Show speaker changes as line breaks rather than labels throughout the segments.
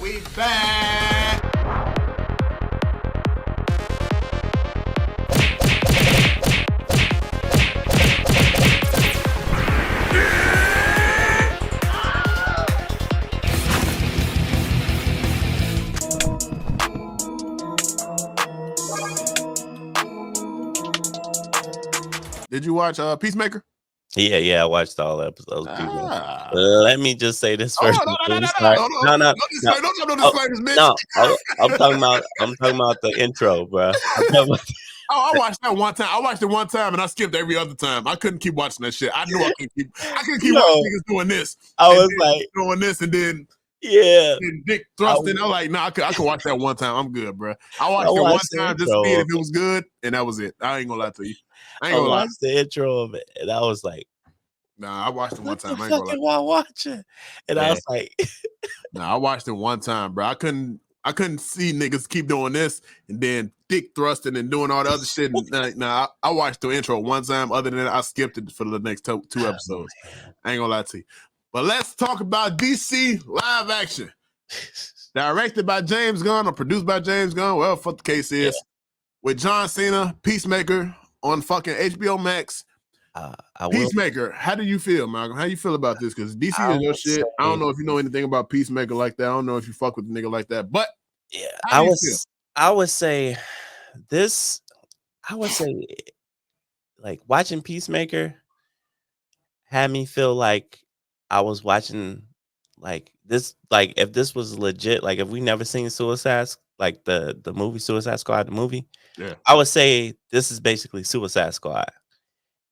we back. Did you watch Peacemaker?
Yeah, I watched all the episodes. Let me just say this first.
No.
No. I'm talking about the intro, bro.
I watched that one time. I watched it one time and I skipped every other time. I couldn't keep watching that shit. I knew I couldn't keep watching niggas doing this.
I was like
doing this and then dick thrusting. I'm like, I could watch that one time. I'm good, bro. I watched it one time just to see if it was good, and that was it. I ain't gonna lie to you. I
watched the intro of it, and I was like,
"Nah, I watched it one time.
I ain't gonna lie. While watching, and I was like,
"Nah, I watched it one time, bro. I couldn't see niggas keep doing this and then dick thrusting and doing all the other shit. Nah, I watched the intro one time. Other than that, I skipped it for the next two episodes. I ain't gonna lie to you. But let's talk about DC live action. Directed by James Gunn or produced by James Gunn. Well, fuck the case is with John Cena, Peacemaker on fucking HBO Max. Peacemaker, how do you feel, Malcolm? How you feel about this? Because DC is your shit. I don't know if you know anything about Peacemaker like that. I don't know if you fuck with the nigga like that. But
yeah, I would say like watching Peacemaker had me feel like I was watching like this, like if this was legit, like if we never seen Suicide, like the movie Suicide Squad, the movie, I would say this is basically Suicide Squad.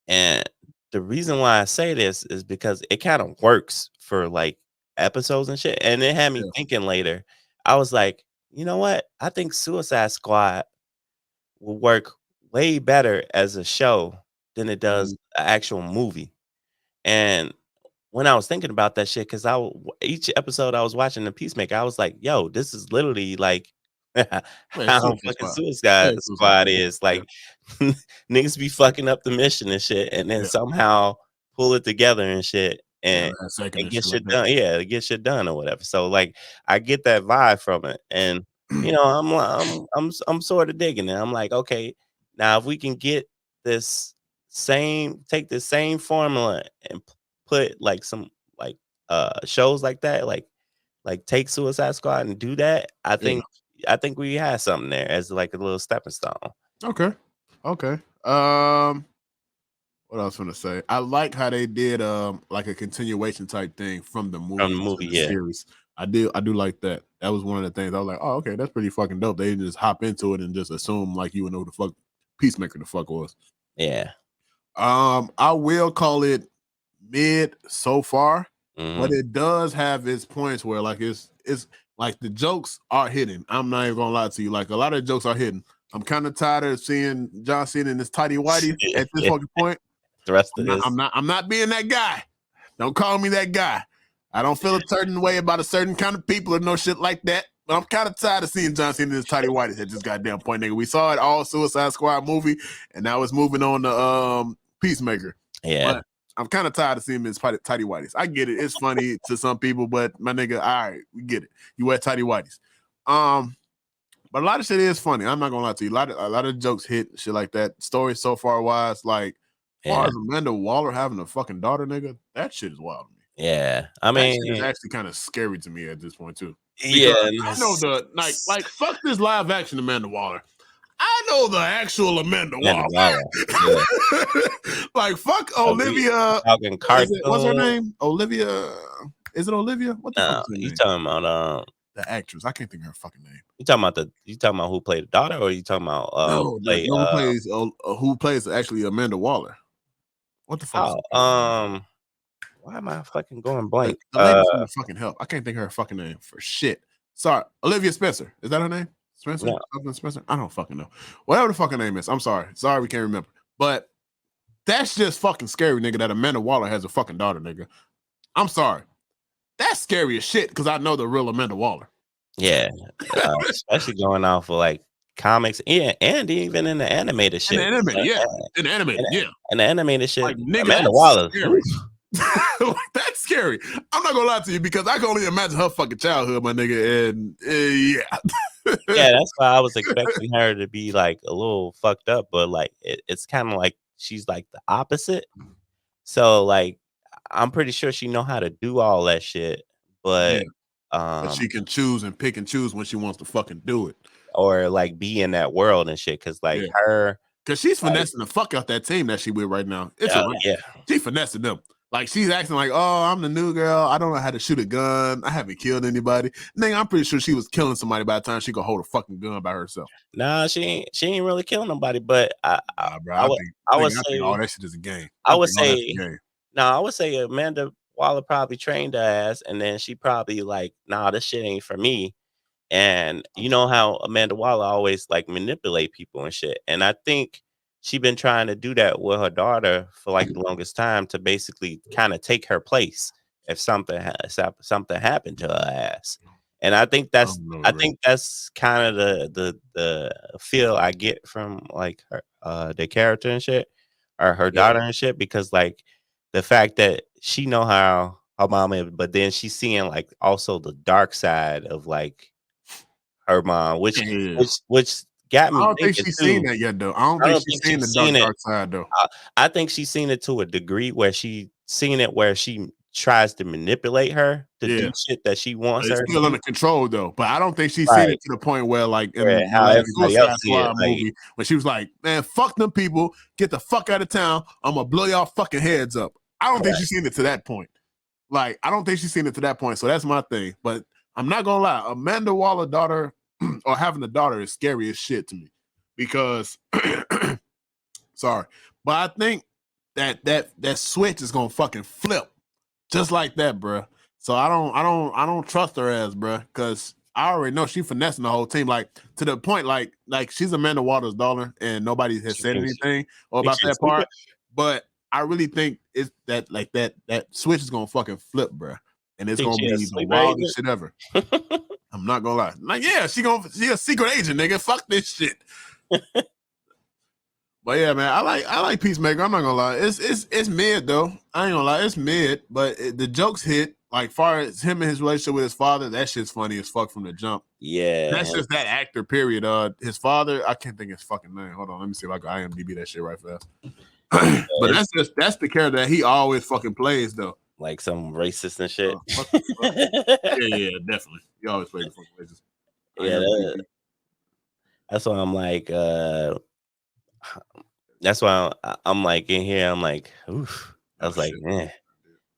And the reason why I say this is because it kind of works for like episodes and shit. And it had me thinking later. I was like, you know what? I think Suicide Squad will work way better as a show than it does an actual movie. And when I was thinking about that shit, because each episode I was watching the Peacemaker, I was like, yo, this is literally like how fucking Suicide Squad is. Like niggas be fucking up the mission and shit, and then somehow pull it together and shit, and get shit done. Yeah, get shit done or whatever. So like, I get that vibe from it, and you know, I'm sort of digging it. I'm like, okay, now if we can get take this same formula and put like some like shows like that, like take Suicide Squad and do that, I think we had something there as like a little stepping stone. Okay.
What else want to say? I like how they did like a continuation type thing from the movie, series. I do like that. That was one of the things I was like, oh, okay, that's pretty fucking dope. They didn't just hop into it and just assume like you would know who the fuck Peacemaker the fuck was.
Yeah.
I will call it mid so far, but it does have its points where like it's like the jokes are hidden. I'm not even gonna lie to you. Like a lot of the jokes are hidden. I'm kind of tired of seeing John Cena in this tidy whitey at this fucking point. I'm not being that guy. Don't call me that guy. I don't feel a certain way about a certain kind of people or no shit like that. But I'm kind of tired of seeing John Cena in this tidy whitey at this goddamn point, nigga. We saw it all Suicide Squad movie, and now it's moving on to Peacemaker.
Yeah.
But I'm kind of tired of seeing him in tidy whities. I get it. It's funny to some people, but my nigga, all right, we get it. You wear tidy whities. But a lot of shit is funny. I'm not gonna lie to you. A lot of jokes hit, shit like that. Story so far wise, like as far as Amanda Waller having a fucking daughter, nigga, that shit is wild to me.
Yeah. I mean,
it's actually kind of scary to me at this point too.
Because
I know like fuck this live action Amanda Waller. I know the actual Amanda Waller. Like fuck Olivia. What's her name? Olivia. Is it Olivia? What the fuck is her name?
You talking about
the actress? I can't think of her fucking name.
You talking about who played the daughter, or you talking about
who plays actually Amanda Waller? What the fuck?
Why am I fucking going blank?
The lady's from the fucking help. I can't think of her fucking name for shit. Sorry, Olivia Spencer. Is that her name? Spencer? No. Spencer? I don't fucking know. Whatever the fucking name is. I'm sorry. Sorry, we can't remember. But that's just fucking scary, nigga, that Amanda Waller has a fucking daughter, nigga. I'm sorry. That's scary as shit because I know the real Amanda Waller.
Yeah. Especially going off of like comics and even in the animated shit.
In the animated shit.
And the animated shit.
Like, nigga,
Amanda Waller.
Like, that's scary. I'm not gonna lie to you because I can only imagine her fucking childhood, my nigga. And yeah.
Yeah, that's why I was expecting her to be like a little fucked up, but like it's kind of like she's like the opposite. So like I'm pretty sure she know how to do all that shit,
Yeah.
but
But she can choose and pick and choose when she wants to fucking do it.
or like be in that world and shit. Cause like
Yeah.
her,
Because she's finessing the fuck out that team that she with right now. It's a wrap.
yeah,
She finessing them. Like she's acting like, oh, I'm the new girl. I don't know how to shoot a gun. I haven't killed anybody. Nigga, I'm pretty sure she was killing somebody by the time she could hold a fucking gun by herself.
nah, she ain't really killing nobody. But
Nah, bro.
I would
I
would
think all
say
that shit is a game.
I would
think all that's
say
a game.
no, I would say Amanda Waller probably trained her ass, and then she probably like, nah, this shit ain't for me. And you know how Amanda Waller always like manipulate people and shit. And I think she been trying to do that with her daughter for like the longest time to basically kind of take her place if something happened to her ass. And I think that's kind of the feel I get from like her the character and shit or her daughter and shit, because like the fact that she know how her mom is, but then she's seeing like also the dark side of like her mom, which got me
I don't think
thinking
she's
too.
seen that yet, though. I don't think she's seen the dark side, though.
I think she's seen it to a degree where she seen it where she tries to manipulate her to do shit that she wants
It's
her
still
to
under control, though. But I don't think she's seen it to the point where, like, in the
how
last
everybody else
Suicide
see it.
Squad movie, when she was like, man, fuck them people, get the fuck out of town, I'm gonna blow y'all fucking heads up. I don't think she's seen it to that point. Like, I don't think she's seen it to that point. So that's my thing. But I'm not gonna lie, Amanda Waller daughter or having a daughter is scary as shit to me. Because sorry. But I think that switch is gonna fucking flip just like that, bro. So I don't trust her ass, bro, because I already know she finessing the whole team, like to the point, like she's Amanda Waters' daughter, and nobody has said anything about that part. But I really think it's that like that switch is gonna fucking flip, bro, and it's gonna be the wildest shit ever. I'm not gonna lie. Like, yeah, she a secret agent, nigga. Fuck this shit. But yeah, man, I like Peacemaker. I'm not gonna lie. It's mid though. I ain't gonna lie. It's mid, but the jokes hit. Like far as him and his relationship with his father, that shit's funny as fuck from the jump.
Yeah,
that's just that actor. Period. His father, I can't think of his fucking name. Hold on, let me see if I can IMDb that shit right fast. But that's the character that he always fucking plays though.
Like some racist and shit.
Yeah, definitely. He always plays the fucking racist.
Yeah, that's why I'm like, that's why I'm like in here. I'm like, oof. I was like, man.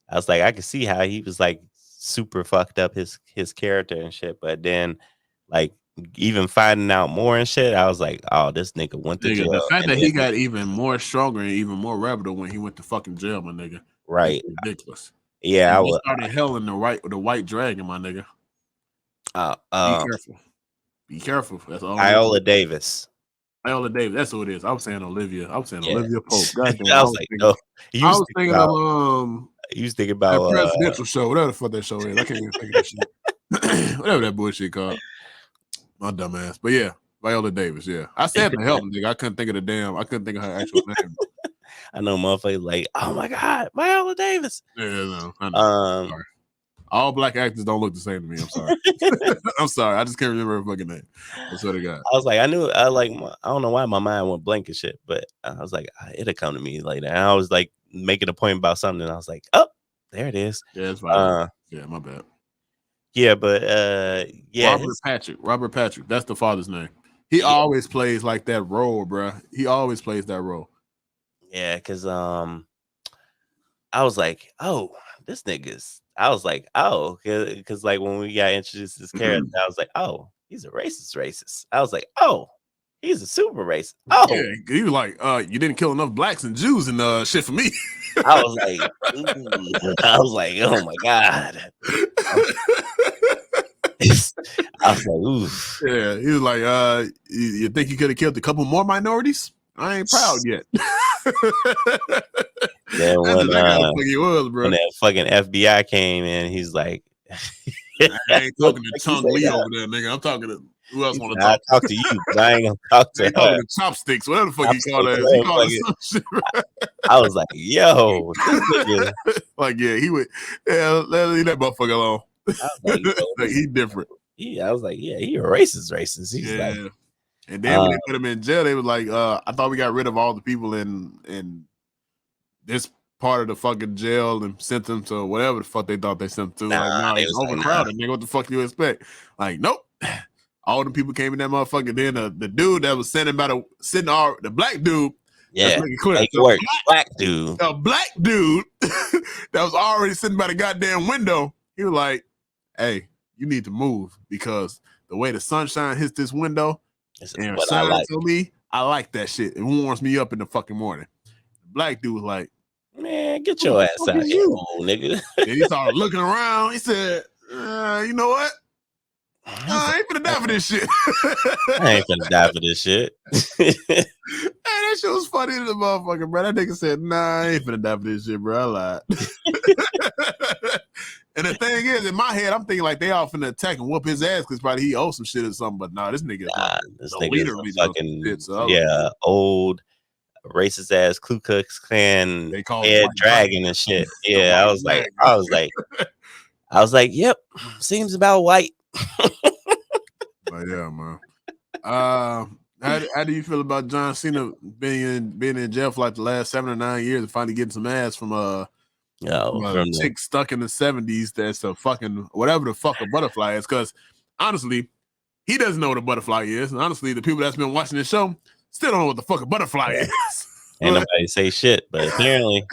I was like, I could see how he was like super fucked up his character and shit. But then, like, even finding out more and shit, I was like, oh, this nigga went to jail.
The fact that he got even more stronger and even more rebel when he went to fucking jail, my nigga.
Right.
Ridiculous.
Yeah,
I started hell in the white dragon, my nigga. Be careful. Be careful. That's all.
Viola Davis.
Viola Davis. That's who it is. I was saying Olivia. Olivia Pope. Goddamn.
I was like, no.
I was thinking of
you was thinking about
that presidential show, whatever the fuck that show is. I can't even think of that shit. Whatever that bullshit called. My dumb ass. But yeah, Viola Davis. Yeah, I said to help nigga. I couldn't think of I couldn't think of her actual name.
I know motherfuckers like, oh my god, Viola Davis.
Yeah, no, I know. Sorry. All black actors don't look the same to me. I'm sorry. I'm sorry. I just can't remember her fucking name. I swear to God.
I was like, I don't know why my mind went blank and shit, but I was like, it'll come to me later. And I was like making a point about something, and I was like, oh, there it is.
Yeah, it's fine. Yeah, my bad.
Yeah, but yeah.
Robert Patrick. That's the father's name. He always plays like that role, bro. He always plays that role.
Yeah, because I was like, oh, this nigga's. I was like, oh, because like when we got introduced to this character, I was like, oh, he's a racist. I was like, oh, he's a super racist. Oh,
yeah, he was like, you didn't kill enough blacks and Jews and shit for me.
I was like, oh my god. I was like, oof.
Yeah, he was like, you think you could have killed a couple more minorities? I ain't proud yet.
Then when
bro.
When that fucking FBI came in, he's like,
I ain't talking to Chung Lee over there, nigga. I'm talking to Who else
He
want
said,
to
I'll
talk?
talk to you, but I ain't gonna talk
They
to
call it
her.
the chopsticks, whatever the fuck he called
Chopsticks,
it. He
whatever
called
fuck
it
it-
some shit.
I was like, yo, this nigga.
Like, yeah, he would. Yeah, leave that motherfucker alone.
I was like, yo,
Like, he different.
I was like, yeah, he a racist. He's
Yeah.
like,
And then when they put him in jail, they was like, I thought we got rid of all the people in this part of the fucking jail and sent them to whatever the fuck they thought they sent them to. Like, no,
they
it's
was like,
overcrowded. Nigga, what the fuck do you expect? Like, nope. All the people came in that motherfucker. Then the dude that was sitting the black dude.
yeah,
let's make it clear.
make it work. Black dude.
A black dude that was already sitting by the goddamn window. He was like, hey, you need to move because the way the sunshine hits this window and
what I
shines
like.
to me, I like that shit. It warms me up in the fucking morning. The black dude was like,
man, get your ass out here, old nigga.
Then he started looking around. He said, you know what? I ain't finna die for this shit.
I ain't finna die for this shit.
Hey, that shit was funny to the motherfucker, bro. That nigga said, nah, I ain't finna die for this shit, bro. I lied. And the thing is, in my head, I'm thinking like they all finna attack and whoop his ass because probably he owes some shit or something. But nah, this nigga
This
the
nigga
leader
is
of these
fucking
shit, so
old racist ass Ku Klux Klan
they call
head
it
dragon and shit. Yeah, I was like, yep, seems about white.
But yeah, man. How do you feel about John Cena being in jail for like the last 7 or 9 years and finally getting some ass from a chick stuck in the 70s that's a fucking whatever the fuck a butterfly is? Because honestly, he doesn't know what a butterfly is. And honestly, the people that's been watching this show still don't know what the fuck a butterfly is.
Ain't nobody say shit, but apparently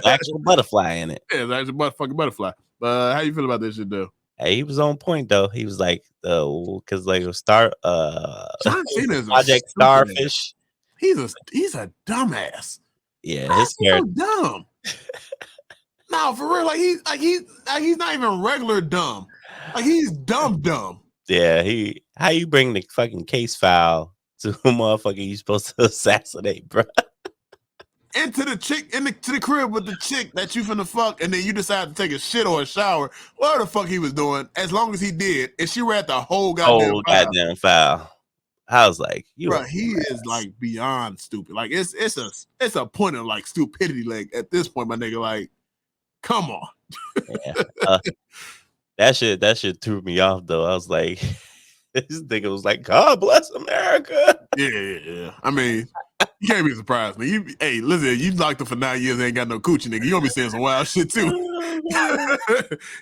actual butterfly in it.
Yeah, it's actually fucking butterfly. But how you feel about this shit though?
Hey, he was on point though. He was like, because like a
John Cena is
Project Starfish.
He's a dumbass.
Yeah, his
so dumb. No, for real. Like he's not even regular dumb. Like he's dumb.
Yeah, how you bring the fucking case file to a motherfucker you supposed to assassinate, bro?
Into the crib with the chick that you finna fuck, and then you decide to take a shit or a shower, whatever the fuck he was doing, as long as he did, and she read the whole goddamn
file. I was like,
bro, he is like beyond stupid. Like it's a point of like stupidity. Like at this point, my nigga, like, come on.
Yeah. That shit threw me off though. I was like, this nigga was like, God bless America.
Yeah. I mean, you can't be surprised, man. Hey, listen, you locked up for 9 years and ain't got no coochie, nigga. You gonna be saying some wild shit too. You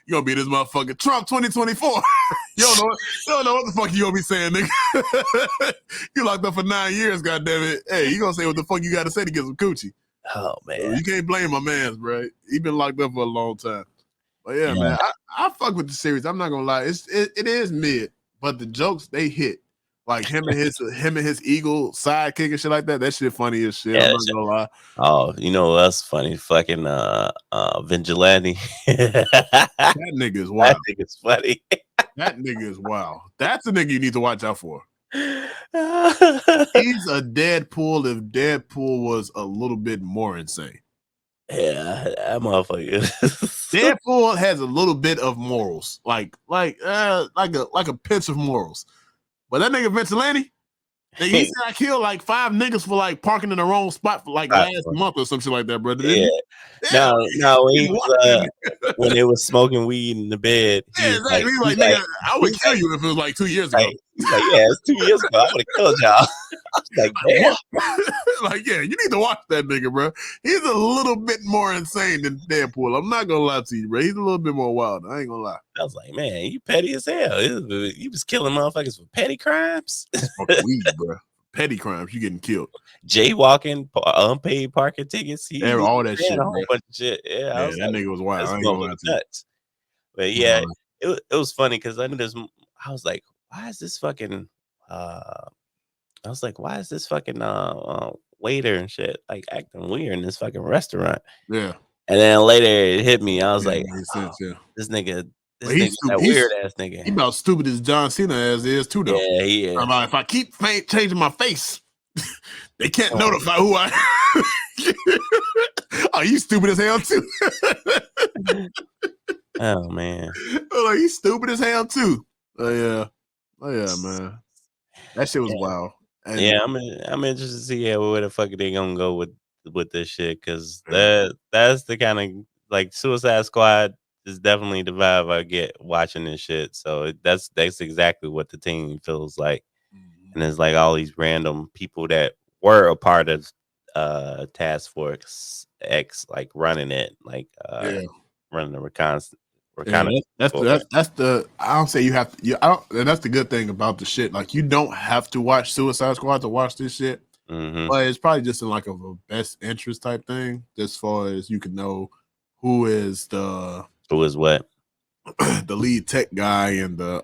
gonna be this motherfucker Trump 2024. You don't know what the fuck you gonna be saying, nigga. You locked up for 9 years, goddammit. Hey, you gonna say what the fuck you gotta say to get some coochie.
Oh man.
So you can't blame my man's, bro. He been locked up for a long time. But yeah, man, I fuck with the series. I'm not gonna lie. It is mid, but the jokes they hit. Like him and his eagle sidekick and shit like that. That shit funny as shit.
Yeah,
I'm not gonna lie.
Oh, you know what's funny? Fucking Vigilante.
That nigga is wild.
That nigga's funny.
That nigga is wild. That's a nigga you need to watch out for. He's a Deadpool if Deadpool was a little bit more insane.
Yeah, that motherfucker.
Deadpool has a little bit of morals, like a pinch of morals. But that nigga Vigilante, he said I killed like 5 niggas for like parking in the wrong spot for like last month or some shit like that, bro.
Yeah. No, when they was smoking weed in the bed.
Yeah, exactly. He's like, nigga, I would kill you if it was like 2 years ago.
He's like, yeah, it's 2 years ago. I would have killed y'all. I was like, damn.
Like, yeah, you need to watch that nigga, bro. He's a little bit more insane than Deadpool. I'm not gonna lie to you, bro. He's a little bit more wild. I ain't gonna lie.
I was like, man, you petty as hell. You was killing motherfuckers for petty crimes.
Weed, bro. Petty crimes, you getting killed.
Jaywalking, unpaid parking tickets.
All that shit,
a whole bunch of shit. Yeah,
that nigga was wild. I ain't gonna lie to you.
But yeah, it was funny because I was like, why is this fucking waiter and shit like acting weird in this fucking restaurant?
Yeah.
And then later it hit me. I was like, this nigga's that weird ass nigga.
He about stupid as John Cena as is too, though.
Yeah, he is.
If I keep changing my face, they can't notify who I am. Oh, you stupid as hell too.
Oh man.
Like, he's stupid as hell too. Oh yeah, man. That shit was
Yeah,
wild. And
yeah. I'm interested to see where the fuck they gonna go with this shit, because
yeah.
that's the kind of like Suicide Squad is definitely the vibe I get watching this shit. So that's exactly what the team feels like.
Mhm.
And it's like all these random people that were a part of Task Force X, like running it, like
Yeah.
running the
Yeah,
reconnaissance.
that's the I don't say you have to. I don't, and that's the good thing about the shit. Like you don't have to watch Suicide Squad to watch this shit,
Mm-hmm.
but it's probably just in like a best interest type thing. As far as you can know, who is
Who is what?
the lead tech guy and the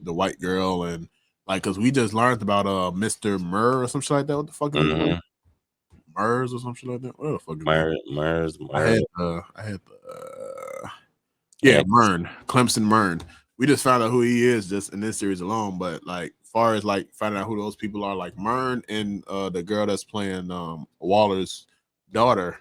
white girl, and like because we just learned about Mr. Murr or some shit like that. What the fuck is his name?
Mm-hmm.
Murs or some shit like that. What the fuck is his name?
Murs.
I had the yeah,
Yeah.
Mern, Clemson Mern. We just found out who he is just in this series alone. But like, far as like finding out who those people are, like Mern and the girl that's playing Waller's daughter,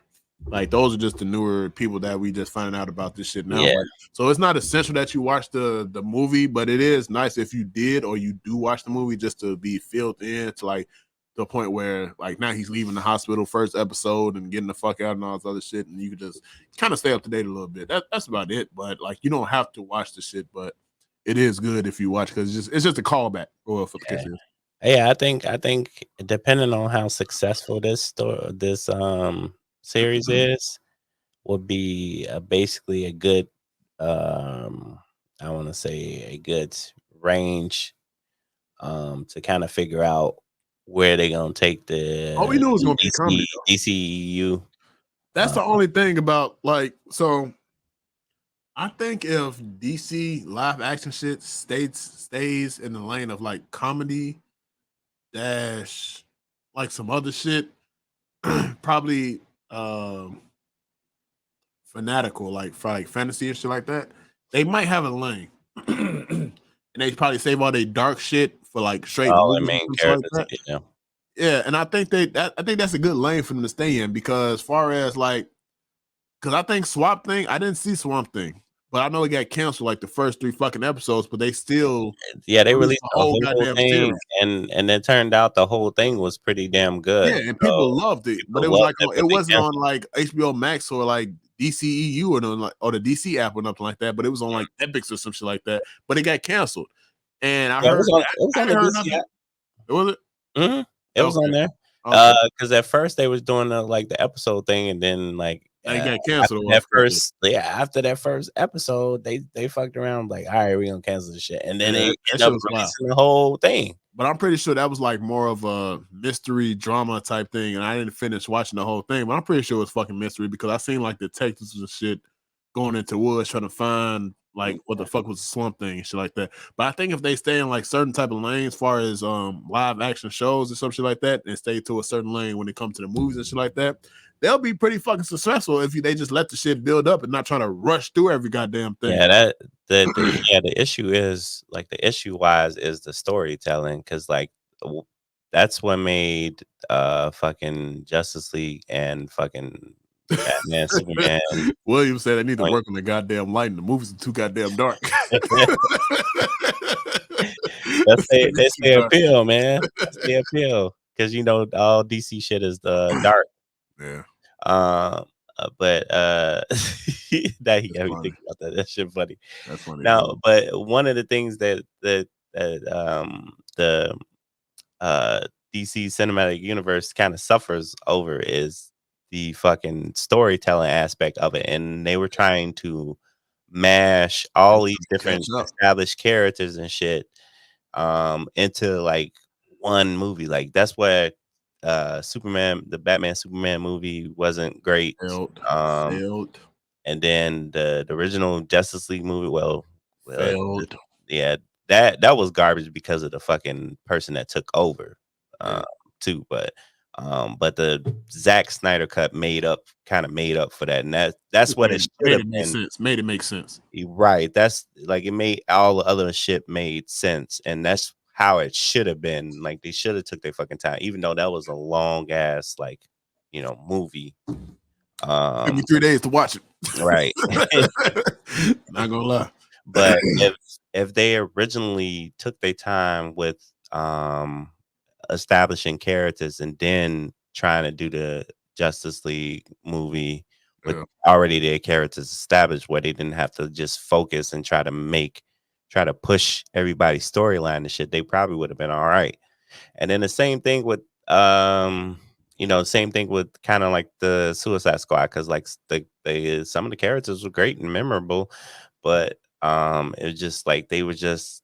like those are just the newer people that we just finding out about this shit now.
Yeah.
Like, so it's not essential that you watch the movie, but it is nice if you did or you do watch the movie just to be filled in to like the point where like now he's leaving the hospital first episode and getting the fuck out and all this other shit, and you can just kind of stay up to date a little bit. That's about it. But like you don't have to watch the shit, but it is good if you watch because it's just a callback or for the
Yeah.
kids.
Yeah, I think depending on how successful this series is, would be basically a good I want to say a good range to kind of figure out where they're gonna take
All we
the
knew was gonna be a comedy though.
DCU.
That's the only thing about like so. I think if DC live action shit stays in the lane of like comedy dash like some other shit, probably fanatical like for like fantasy and shit like that, they might have a lane. And they probably save all their dark shit for like straight
All the
movies and
main
shit like
characters.
that.
Yeah.
Yeah, and I think I think that's a good lane for them to stay in because as far as like because I think Swamp Thing, I didn't see Swamp Thing, but I know it got canceled like the first 3 fucking episodes, but they still
Yeah, they
released
released
the
the
whole
whole
goddamn
thing,
series.
and it turned out the whole thing was pretty damn
Yeah,
good.
and people
So
loved it, but
people
it was
loved
like
it,
it
but they
wasn't on
canceled.
like HBO Max or like DCEU or no, like or the DC app or nothing like that. But it was on like Epics or some shit like that. But it got canceled, and I
Yeah,
heard
it was
I
on the
ain't heard
DC
nothing.
app.
Was it?
It was on
Okay,
there.
okay.
Because at first they was doing like the episode thing, and then like
They got
after
canceled.
that first, after that first episode, they fucked around like, all right, we gonna cancel this shit, and then they
Yeah, that
end
shit
up
was wild.
releasing the whole thing.
But I'm pretty sure that was like more of a mystery drama type thing, and I didn't finish watching the whole thing. But I'm pretty sure it was fucking mystery because I seen like detectives and shit going into woods trying to find like what the fuck was the Swamp Thing and shit like that. But I think if they stay in like certain type of lanes, as far as live action shows and some shit like that, and stay to a certain lane when it comes to the movies and shit like that, they'll be pretty fucking successful if they just let the shit build up and not trying to rush through every goddamn thing.
Yeah, the issue is like the issue wise is the storytelling, because like that's what made fucking Justice League and fucking Batman Superman.
William said I need to work on the goddamn lighting. The movies are too goddamn dark.
That's their appeal, man. That's their appeal, because all DC shit is dark.
Yeah.
But now he got me thinking about that. That shit funny.
That's funny.
Now, but one of the things that the DC cinematic universe kind of suffers over is the fucking storytelling aspect of it, and they were trying to mash all these different established characters and shit into like one movie. Like that's why the Batman Superman movie wasn't great.
Failed.
And then the original Justice League movie,
Failed.
yeah, that was garbage because of the fucking person that took over too. But the Zack Snyder cut made up for that, and that's what it should have been.
Made it make sense.
Right. That's like it made all the other shit made sense, and that's how it should have been. Like they should have took their fucking time, even though that was a long ass movie.
Give me 3 days to watch it.
Right.
Not gonna lie.
But if they originally took their time with establishing characters and then trying to do the Justice League movie with
Yeah.
already their characters established, where they didn't have to just focus and try to push everybody's storyline and shit, they probably would have been all right. And then the same thing with same thing with kind of like the Suicide Squad, because like the some of the characters were great and memorable, but it was just like they were just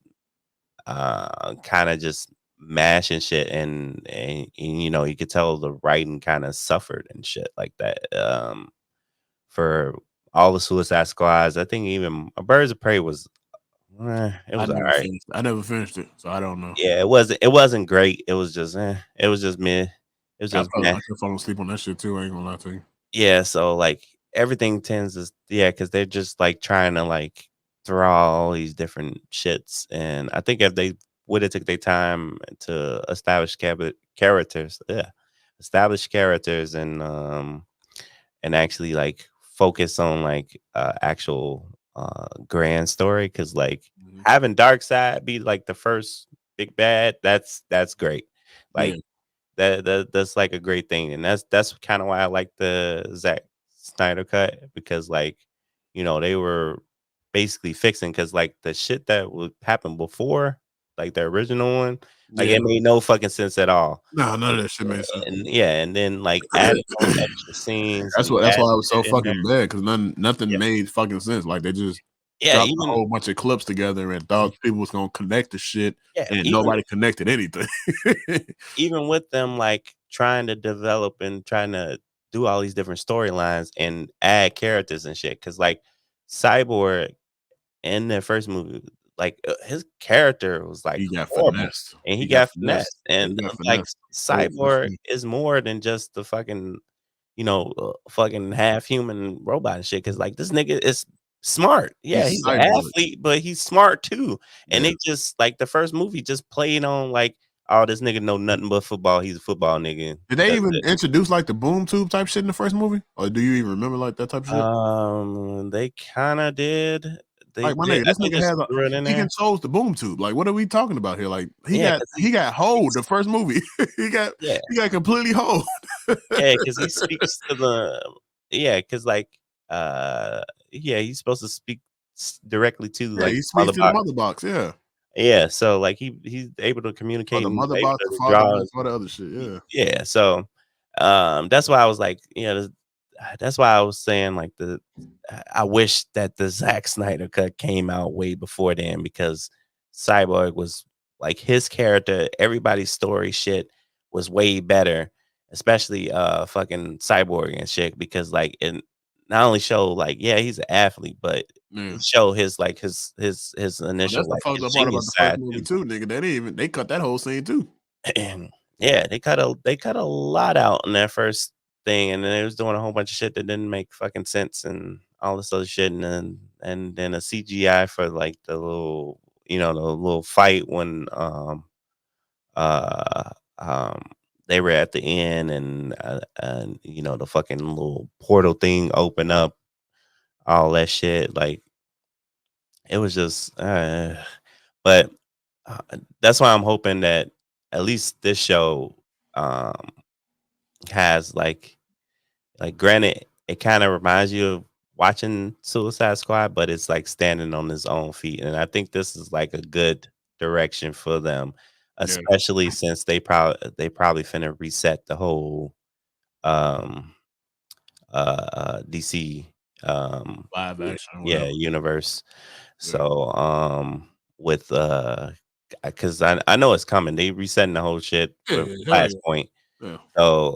kind of just mashing shit, and you could tell the writing kind of suffered and shit like that. For all the Suicide Squads, I think even Birds of Prey was it was all right.
I never finished it, so I don't know.
Yeah, it wasn't great. It was just it was just meh. It was just
I
meh.
kept falling asleep on that shit too. I ain't gonna lie to you.
Yeah, so like everything tends to because they're just like trying to like throw all these different shits, and I think if they would have took their time to establish characters and actually like focus on like actual grand story, because like
Mhm.
having Darkseid be like the first big bad, that's great.
Yeah,
Like that's like a great thing, and that's kind of why I like the Zack Snyder cut, because like they were basically fixing, because like the shit that would happen before, like the original one, like
yeah.
it made no fucking sense at all.
No, none
And,
of that shit made sense.
and yeah, and then like adding on extra scenes
That's
and
what. That's
adding
why it was so
shit in there.
fucking bad because nothing
Yeah,
made fucking sense. Like they just
yeah,
dropped a
even
whole bunch of clips together and thought people was gonna connect the shit,
yeah,
and
even
nobody connected anything.
even with them like trying to develop and trying to do all these different storylines and add characters and shit, because like Cyborg in the first movie, like his character was like
He got
horrible,
finessed.
and he
He got
got finessed,
finessed.
and
He got
like
finessed. For
Cyborg
sure.
is more than just the fucking fucking half human robot and shit. Because like this nigga is smart. Yeah,
He's
he's an
cyborg.
athlete, but he's smart too. And
Yeah.
they just like the first movie just played on like, oh, this nigga know nothing but football. He's a football nigga.
Did they
That's
even
it.
introduce like the boom tube type shit in the first movie, or do you even remember like that type of shit?
They kind of did. They
Like my
did.
nigga,
I
this
think
nigga
just
has a
threw it in
he
there.
controls the boom tube. Like, what are we talking about here? Like,
Yeah, because
he got hold the first movie.
yeah,
he got completely hold.
yeah, because he speaks to the because like uh yeah, he's supposed to speak directly to
Yeah,
like
he
the
speaks
mother
to the
box.
mother box. Yeah,
Yeah, so like he's able to
or
communicate
the
and
mother
able
box, the
to
father
draw.
box, all the other shit. Yeah,
Yeah, so that's why I was like, that's why I was saying like I wish that the Zack Snyder cut came out way before then, because Cyborg was like his character, everybody's story shit was way better, especially fucking Cyborg and shit, because like it not only show like, yeah, he's an athlete, but
yeah.
it show his like his
But
initial
that's the
like
fucked
his
up part about
genius
the first
side
movie
too.
too, nigga. They cut that whole scene too.
And yeah, they cut a lot out in that first thing, and then they was doing a whole bunch of shit that didn't make fucking sense and all this other shit, and then a CGI for like the little fight when uh um they were at the end, and the fucking little portal thing open up, all that shit, like it was just but that's why I'm hoping that at least this show um has like granted, it kind of reminds you of watching Suicide Squad, but it's like standing on its own feet, and I think this is like a good direction for them,
Yeah,
especially since they probably finna reset the whole um DC
live action or
yeah,
whatever.
universe.
Yeah,
So with because I know it's coming. They resetting the whole shit
yeah,
for
yeah, hell yeah,
Flashpoint.
yeah.
So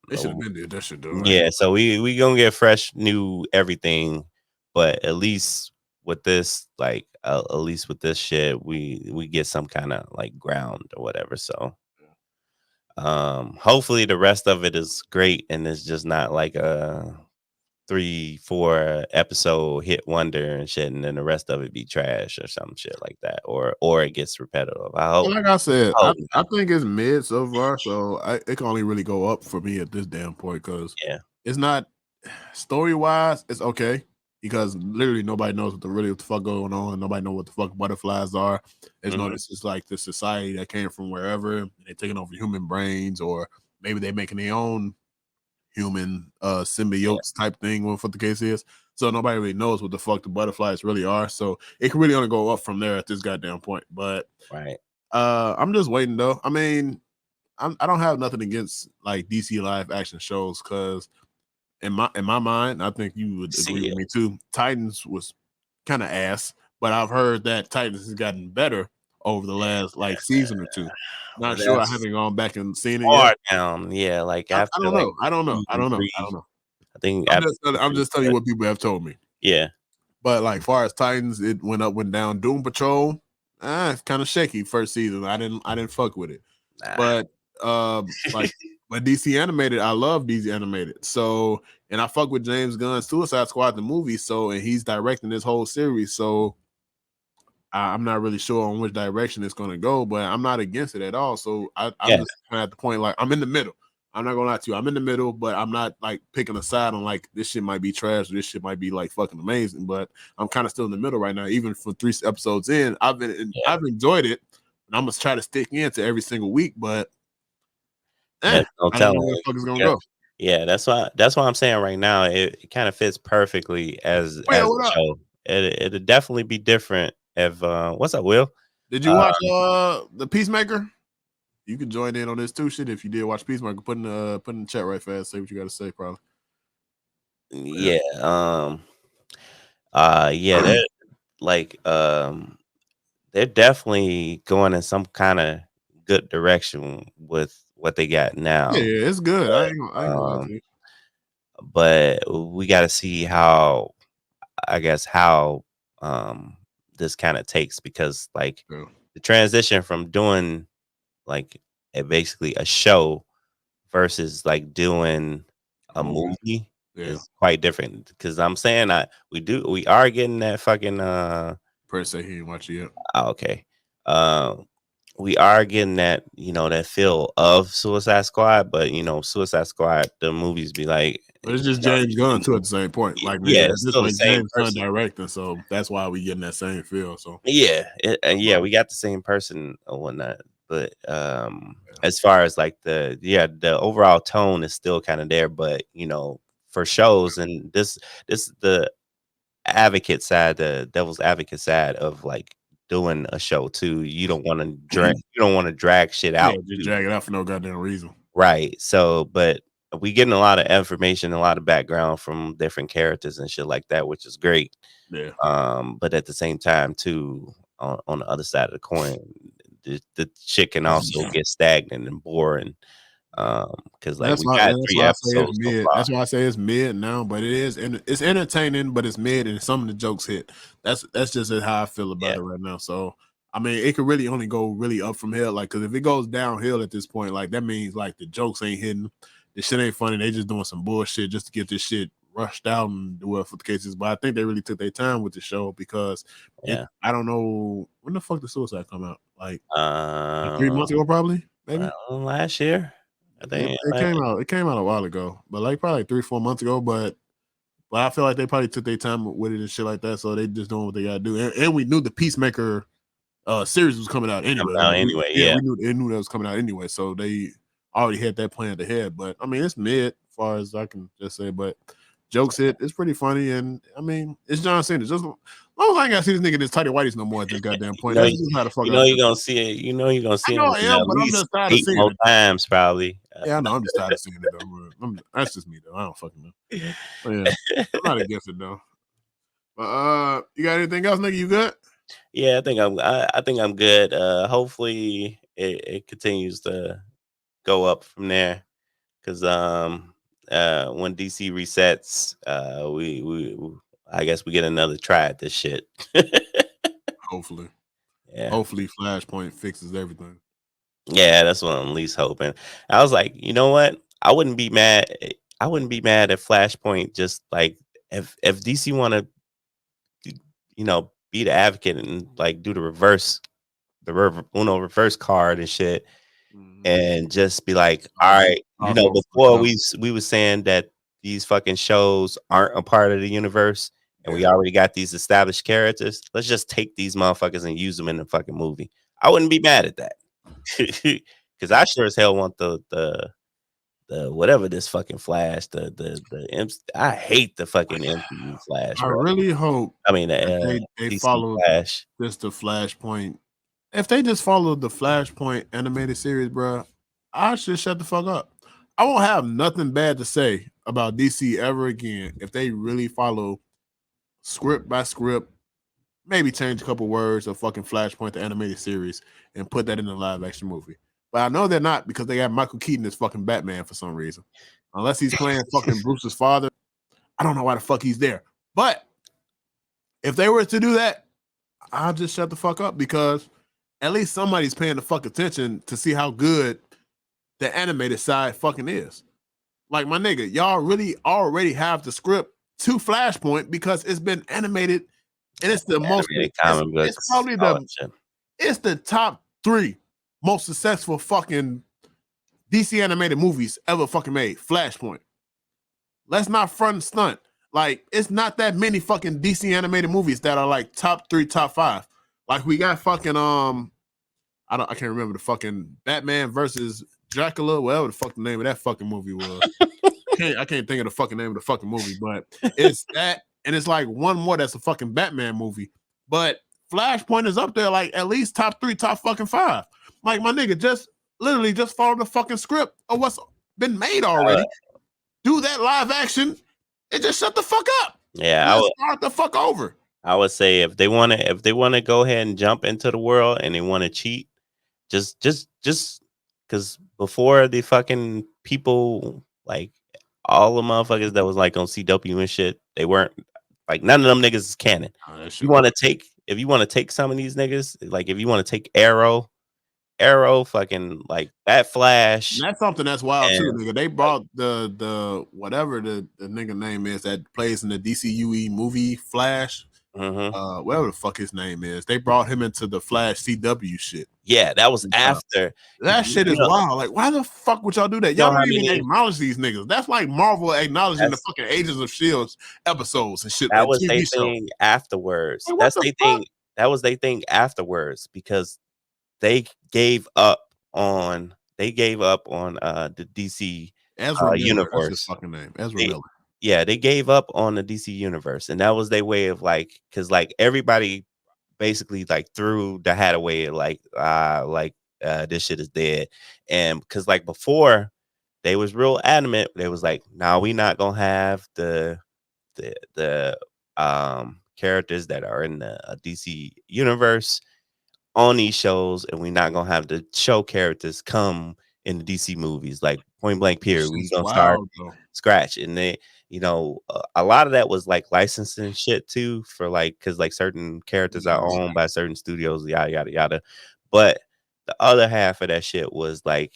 They should have
uh,
been did that shit though.
yeah, so we gonna get fresh new everything, but at least with this, like at least with this shit, we get some kind of like ground or whatever. So hopefully the rest of it is great and it's just not like a 3-4 episode hit wonder and shit, and then the rest of it be trash or some shit like that, or it gets repetitive. I
Well,
hope.
like I said,
I hope
I
not.
think it's mid so far, so it can only really go up for me at this damn point because
Yeah.
it's not story wise. It's okay. because literally nobody knows what the fuck going on. Nobody know what the fuck butterflies are. There's no, this is like this society that came from wherever. And they're taking over human brains, or maybe they're making their own human symbiotes type thing, what the case is. So nobody really knows what the fuck the butterflies really are. So it can really only go up from there at this goddamn point. But
right.
I'm just waiting though. I mean, I don't have nothing against like DC live action shows, because in my mind, I think you would agree with me too. Titans was kind of ass, but I've heard that Titans has gotten better over the last like season or two. Not sure. I haven't gone back and seen it yet.
Down. Yeah, like
I
after
don't
like
know. I don't know. I don't know. I don't
3,
know.
I think
I'm just telling you what people have told me.
Yeah.
But like far as Titans, it went up, went down. Doom Patrol, it's kind of shaky first season. I didn't fuck with it.
Nah.
But like but DC animated, I love DC animated. So, and I fuck with James Gunn's Suicide Squad the movie. So, and he's directing this whole series. So I'm not really sure on which direction it's going to go, but I'm not against it at all. So I'm just kind of at the point, like, I'm in the middle. I'm not gonna lie to you. I'm in the middle, but I'm not like picking a side on like this shit might be trash or this shit might be like fucking amazing. But I'm kind of still in the middle right now. Even for 3 episodes in, I've enjoyed it, and I'm gonna try to stick into every single week. But I don't know where the fuck it's gonna go.
Yeah, that's why I'm saying right now it kind of fits perfectly as a show. It'd definitely be different if what's up, Will?
Did you watch the Peacemaker? You can join in on this too, shit. If you did watch Peacemaker, put in the chat right fast. Say what you got to say, probably.
Yeah. Yeah. They're like they're definitely going in some kind of good direction with what they got now.
Yeah, it's good. But, I ain't gonna lie to you.
But we got to see how, I guess, how this kind of takes, because like the transition from doing like basically a show versus like doing a movie is quite different. Because I'm saying we are getting that fucking
Press say he didn't watch it yet.
Okay. We are getting that, that feel of Suicide Squad, but Suicide Squad, the movies be like,
but it's just James Gunn too at the same point. Like,
it's still the same
James Gunn directing, so that's why we getting that same feel. So
we got the same person and whatnot. But as far as like the overall tone is still kind of there, but for shows, and this is the advocate side, the devil's advocate side of like doing a show too. You don't want to drag shit out.
Just drag it out for no goddamn reason.
Right. So, but we getting a lot of information, a lot of background from different characters and shit like that, which is great.
Yeah.
But at the same time, too, on the other side of the coin, the shit can also get stagnant and boring. Because like we got 3 episodes so far.
That's why I say it's mid now, but it's entertaining, but it's mid, and some of the jokes hit. That's just how I feel about it right now. So I mean, it could really only go really up from here, like, because if it goes downhill at this point, like that means like the jokes ain't hitting, the shit ain't funny. They just doing some bullshit just to get this shit rushed out and do what for the cases. But I think they really took their time with the show, because I don't know when the fuck did Suicide come out, like 3 months ago, probably, maybe
last year. I think
it came out a while ago, but like probably 3-4 months ago. But I feel like they probably took their time with it and shit like that. So they just doing what they gotta do. And we knew the Peacemaker series was coming out anyway. We knew that was coming out anyway. So they already had that planned ahead. But I mean, it's mid, as far as I can just say. But jokes hit. It's pretty funny, and I mean, it's John Cena. Just as long as I ain't gotta see this nigga in his tighty whities no more at this goddamn point. That's just how the fuck.
You're gonna see it. You're gonna see it.
I am, but I'm just tired of seeing it.
Times probably.
Yeah, I know. I'm just tired of seeing it though. That's just me though. I don't fucking know. But yeah, I'm not against it though. But you got anything else, nigga? You good?
Yeah, I think I'm good. Hopefully it continues to go up from there, because when DC resets, we I guess we get another try at this shit.
Hopefully.
Yeah.
Hopefully Flashpoint fixes everything.
Yeah, that's what I'm at least hoping. I was like, you know what? I wouldn't be mad if Flashpoint just like if DC want to be the advocate and like do the reverse card and shit, and just be like, all right, before we were saying that these fucking shows aren't a part of the universe, and we already got these established characters. Let's just take these motherfuckers and use them in the fucking movie. I wouldn't be mad at that. Because I sure as hell want the whatever this fucking Flash, I hate the fucking MCU Flash,
I
bro.
really hope
I mean,
they
DC
follow
Flash.
just the Flashpoint. If they just follow the Flashpoint animated series, bro, I should shut the fuck up. I won't have nothing bad to say about DC ever again if they really follow script by script, maybe change a couple words of fucking Flashpoint, the animated series, and put that in a live action movie. But I know they're not because they got Michael Keaton as fucking Batman for some reason. Unless he's playing fucking Bruce's father, I don't know why the fuck he's there. But if they were to do that, I'll just shut the fuck up because at least somebody's paying the fuck attention to see how good the animated side fucking is. Like, my nigga, y'all really already have the script to Flashpoint because it's been animated and it's the most, it's probably it's the top 3 most successful fucking DC animated movies ever fucking made. Flashpoint. Let's not front and stunt. Like, it's not that many fucking DC animated movies that are like top 3, top 5. Like, we got fucking I can't remember the fucking Batman versus Dracula, whatever the fuck the name of that fucking movie was. I can't think of the fucking name of the fucking movie, but it's that, and it's like one more that's a fucking Batman movie. But Flashpoint is up there like at least top 3, top fucking 5. Like, my nigga, just literally just follow the fucking script of what's been made already. Do that live action and just shut the fuck up.
Yeah,
I would start the fuck over.
I would say if they want to go ahead and jump into the world and they want to cheat, just because before the fucking people, like all the motherfuckers that was like on CW and shit, they weren't like, none of them niggas is canon. If you want to take some of these niggas, like if you want to take Arrow, fucking like that Flash.
And that's something that's wild too, nigga. They brought the whatever the nigga name is that plays in the DCUE movie Flash. Whatever the fuck his name is, they brought him into the Flash CW shit.
Yeah, that was after.
That shit is wild. Like, why the fuck would y'all do that? Y'all don't even acknowledge these niggas. That's like Marvel acknowledging the fucking Agents of S.H.I.E.L.D. episodes and shit.
That was their thing afterwards.
Like,
that's their thing. That was their thing afterwards because they gave up on the DC universe.
That's his fucking name, Ezra Miller.
Yeah, they gave up on the DC universe, and that was their way of like, because like everybody basically like threw the hat away, like this shit is dead, and because like before they was real adamant, they was like, nah, we not gonna have the characters that are in the DC universe on these shows, and we're not gonna have the show characters come in the DC movies, like point blank period. We gonna start scratch, and they, a lot of that was like licensing shit too, for like, because like certain characters are owned by certain studios, yada yada yada. But the other half of that shit was like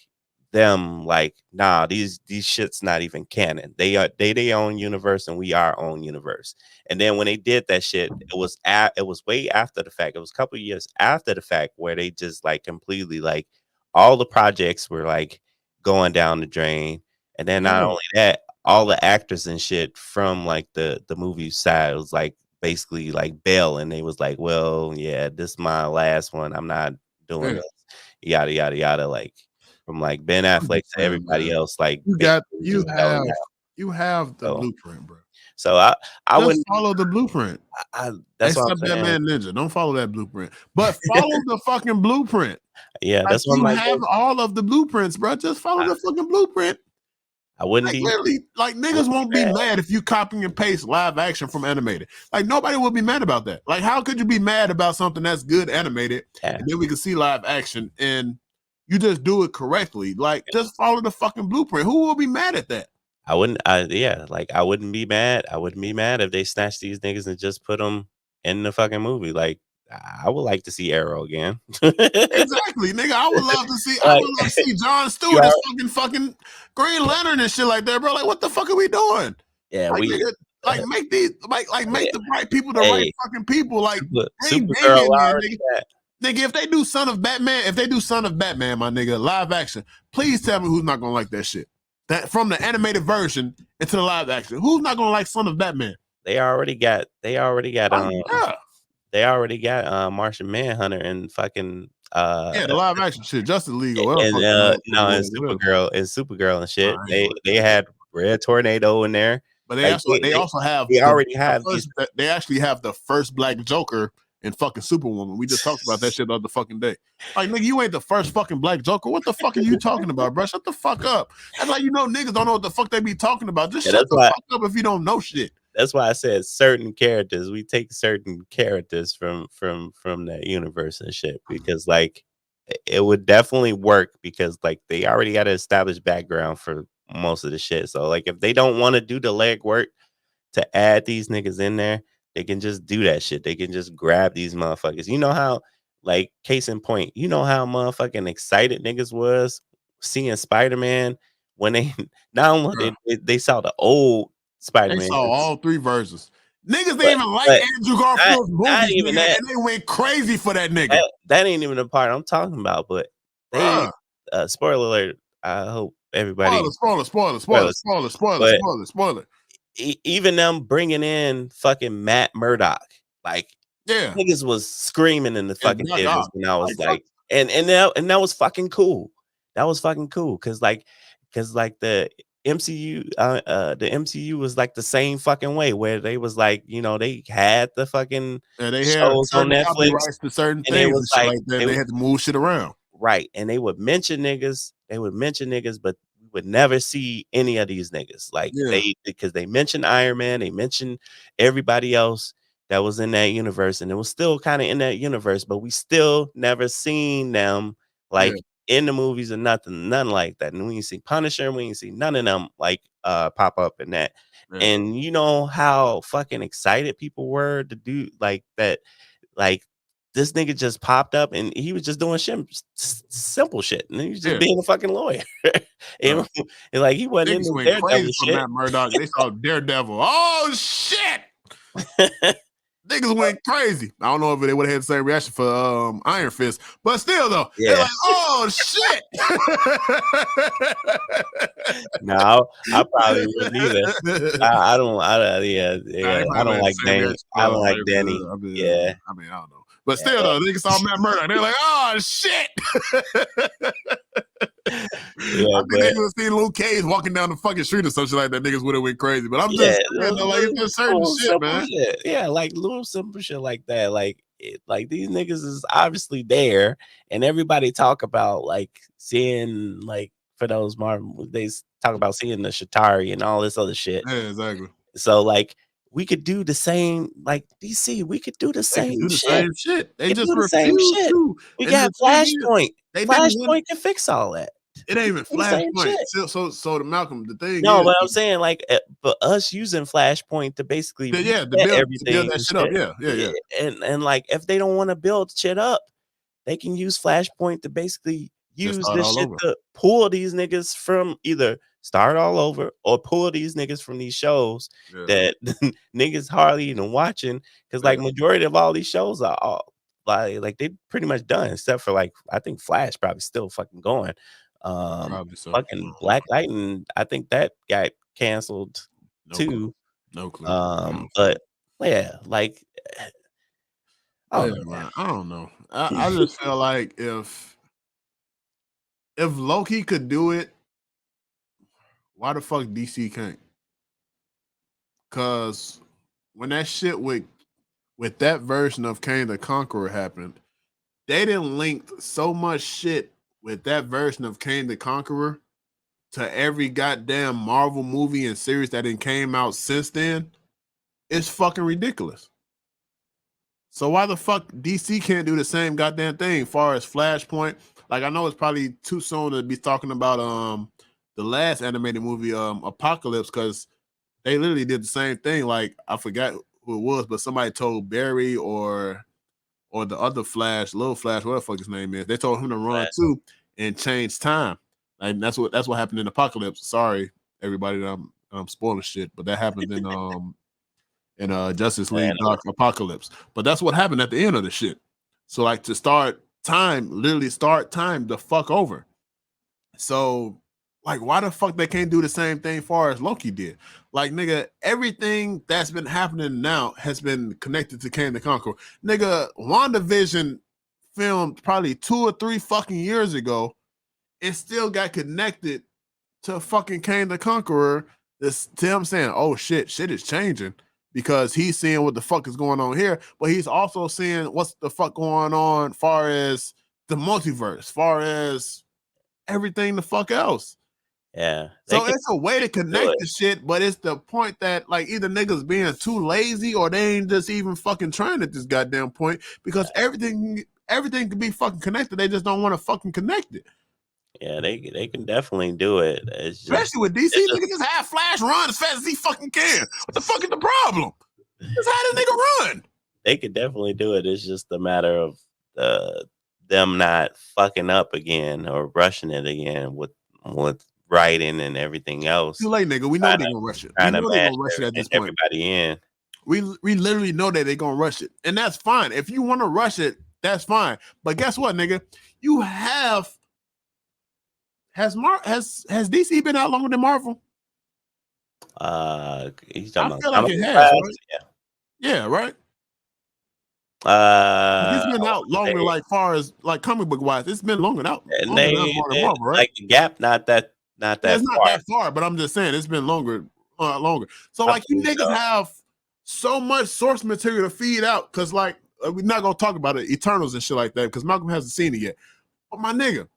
them like, nah, these shit's not even canon. They are they own universe, and we are own universe. And then when they did that shit, it was way after the fact. It was a couple of years after the fact where they just like completely like all the projects were like going down the drain. And then not only that, all the actors and shit from like the movie side was like basically like bail, and they was like, well, yeah, this is my last one. I'm not doing this. Yada yada yada. Like from like Ben Affleck to everybody else. Like
you have the blueprint, bro.
So I
wouldn't follow the blueprint.
That's
except that man Ninja. Don't follow that blueprint, but follow the fucking blueprint.
Yeah,
like,
that's what
you have all of the blueprints, bro. Just follow the fucking blueprint.
I wouldn't
be literally like niggas won't be mad if you copy and paste live action from animated. Like nobody will be mad about that. Like how could you be mad about something that's good animated and then we can see live action and you just do it correctly? Like just follow the fucking blueprint. Who will be mad at that?
I wouldn't be mad. I wouldn't be mad if they snatched these niggas and just put them in the fucking movie. Like I would like to see Arrow again.
Exactly, nigga. I would love to see. I would love to see Jon Stewart as fucking Green Lantern and shit like that, bro. Like, what the fuck are we doing?
Yeah,
like, nigga, like make these make the right people the right fucking people. Like,
Supergirl,
nigga. If they do Son of Batman, my nigga, live action. Please tell me who's not gonna like that shit. That from the animated version into the live action. Who's not gonna like Son of Batman?
They already got
Yeah.
Martian Manhunter and fucking
Yeah, the live action shit, Justice League or whatever
and
fuck the
no, and
was.
Supergirl and shit.
I ain't
They
watching
they
that shit.
had Red Tornado in there.
But
Like
they also have
they already
the
have these.
first, they actually have the first black Joker in fucking Superwoman. We just talked about that shit the other fucking day. Like, nigga, you ain't the first fucking black Joker. What the fuck are you talking about, bro? Shut the fuck up. That's like, you know, niggas don't know what the fuck they be talking about. Just
Yeah,
shut the fuck up if you don't know shit.
That's why I said certain characters. We take certain characters from that universe and shit because like it would definitely work because like they already got an established background for most of the shit. So like if they don't want to do the legwork to add these niggas in there, they can just do that shit. They can just grab these motherfuckers. You know how, like, case in point, you know how motherfucking excited niggas was seeing Spider-Man when they not only they saw the old
They
Spider-Man,
saw all three versions. Niggas didn't
but
even like Andrew Garfield's
not
movies,
even
nigga,
that.
and they went crazy for that nigga.
That ain't even the part I'm talking about. But they, spoiler alert. I hope everybody
Spoiler.
Even them bringing in fucking Matt Murdock, like niggas was screaming in the fucking theaters when I was like, and that was fucking cool. That was fucking cool because like the MCU was like the same fucking way where they was like, you know, they had the fucking
they had
shows on
certain
Netflix
copyrights to certain
and
things
it was
and shit
like
like that. They had to move shit around.
Right. And they would mention niggas, but we would never see any of these niggas. Like because they mentioned Iron Man, they mentioned everybody else that was in that universe, and it was still kind of in that universe, but we still never seen them like in the movies or nothing like that. And we ain't see Punisher, we ain't see none of them like pop up in that. And you know how fucking excited people were to do like that, like this nigga just popped up and he was just doing simple shit. And he was just being a fucking lawyer. and like he wasn't in the Daredevil shit.
Matt Murdock. They saw Daredevil. Oh shit. Niggas went crazy. I don't know if they would have had the same reaction for Iron Fist, but still though, they're like, oh shit.
No, I probably wouldn't either. I don't like Danny. I don't like Danny.
I mean, I don't know. But still though, niggas saw Matt Murdock. They're like, oh shit. I think they would have seen Luke Cage walking down the fucking street or something like that. Niggas would have went crazy. But I'm just saying, like, it's just certain shit, man.
Shit. Yeah, like little simple shit like that. Like these niggas is obviously there, and everybody talk about like seeing like for those Marvel, they talk about seeing the Shatari and all this other shit.
Yeah, exactly.
So like we could do the same, like DC. We could do the same shit.
They just refuse to.
We got Flashpoint. Flashpoint can fix all that.
It ain't even Flashpoint. So to Malcolm, the thing
no,
is,
but I'm saying like for us using Flashpoint to basically
build that shit up. Yeah.
And like if they don't want to build shit up, they can use Flashpoint to basically use this shit to pull these niggas from either start all over or pull these niggas from these shows that niggas hardly even watching because like majority of all these shows are all like they pretty much done except for like I think Flash probably still fucking going.
Probably so.
Fucking Black Lightning, I think that got canceled too.
No clue.
But yeah, like
I don't know. I just feel like if Loki could do it, why the fuck DC can't? Cause when that shit with that version of Kang the Conqueror happened, they didn't link so much shit with that version of Kang the Conqueror to every goddamn Marvel movie and series that came out since then. It's fucking ridiculous. So why the fuck DC can't do the same goddamn thing as far as Flashpoint? Like I know it's probably too soon to be talking about the last animated movie Apocalypse because they literally did the same thing. Like I forgot who it was, but somebody told Barry or the other Flash, Little Flash, whatever the fuck his name is, they told him to run too and change time. And that's what happened in Apocalypse. Sorry, everybody that I'm spoiling shit, but that happened in Justice League Dark Apocalypse. But that's what happened at the end of the shit. So like to literally start time the fuck over. So Like, why the fuck they can't do the same thing far as Loki did? Like, nigga, everything that's been happening now has been connected to Kang the Conqueror. Nigga, WandaVision filmed probably 2 or 3 fucking years ago and still got connected to fucking Kang the Conqueror. This Tim saying, oh shit is changing because he's seeing what the fuck is going on here, but he's also seeing what's the fuck going on far as the multiverse, far as everything the fuck else.
Yeah.
So it's a way to connect the shit, but it's the point that like either niggas being too lazy or they ain't just even fucking trying at this goddamn point because everything can be fucking connected. They just don't want to fucking connect it.
Yeah, they can definitely do it. It's just,
especially with DC, nigga just have Flash run as fast as he fucking can. What the fuck is the problem? Just have this nigga run.
They could definitely do it. It's just a matter of them not fucking up again or rushing it again with writing and everything else.
Too late, nigga. We know they're gonna rush it. We know they're gonna rush it at this point.
Everybody in.
We literally know that they're gonna rush it, and that's fine. If you want to rush it, that's fine. But guess what, nigga? You have has DC been out longer than Marvel?
He's talking
I feel
about
like it has, right? Yeah, right. It's been out longer, like far as like comic book wise. It's been longer out.
And
Marvel, right?
Like the gap, not that.
It's not that far, but I'm just saying it's been longer. So like you niggas have so much source material to feed out because like we're not gonna talk about it, Eternals and shit like that because Malcolm hasn't seen it yet. But my nigga,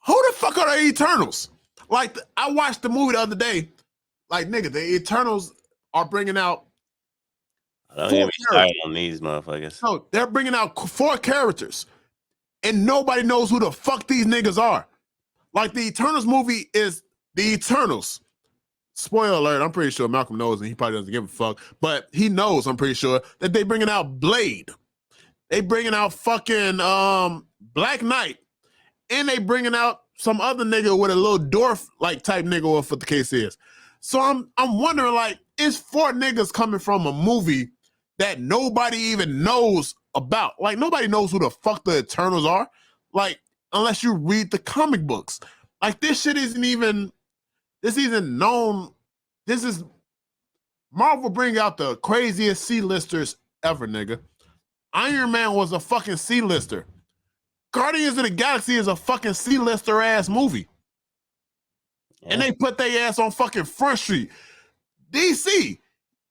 who the fuck are the Eternals? Like I watched the movie the other day. Like nigga, the Eternals are bringing out.
I don't get me started on these motherfuckers.
No, they're bringing out 4 characters, and nobody knows who the fuck these niggas are. Like the Eternals movie is the Eternals. Spoiler alert, I'm pretty sure Malcolm knows and he probably doesn't give a fuck, but he knows, I'm pretty sure, that they bringing out Blade. They bringing out fucking Black Knight. And they bringing out some other nigga with a little dwarf like type nigga, or what the case is. So I'm wondering, like, is 4 niggas coming from a movie that nobody even knows about? Like, nobody knows who the fuck the Eternals are. Like, unless you read the comic books. Like, this shit isn't even known. This is Marvel bring out the craziest C-listers ever, nigga. Iron Man was a fucking C-lister. Guardians of the Galaxy is a fucking C-lister ass movie. Yeah. And they put their ass on fucking Front Street. DC,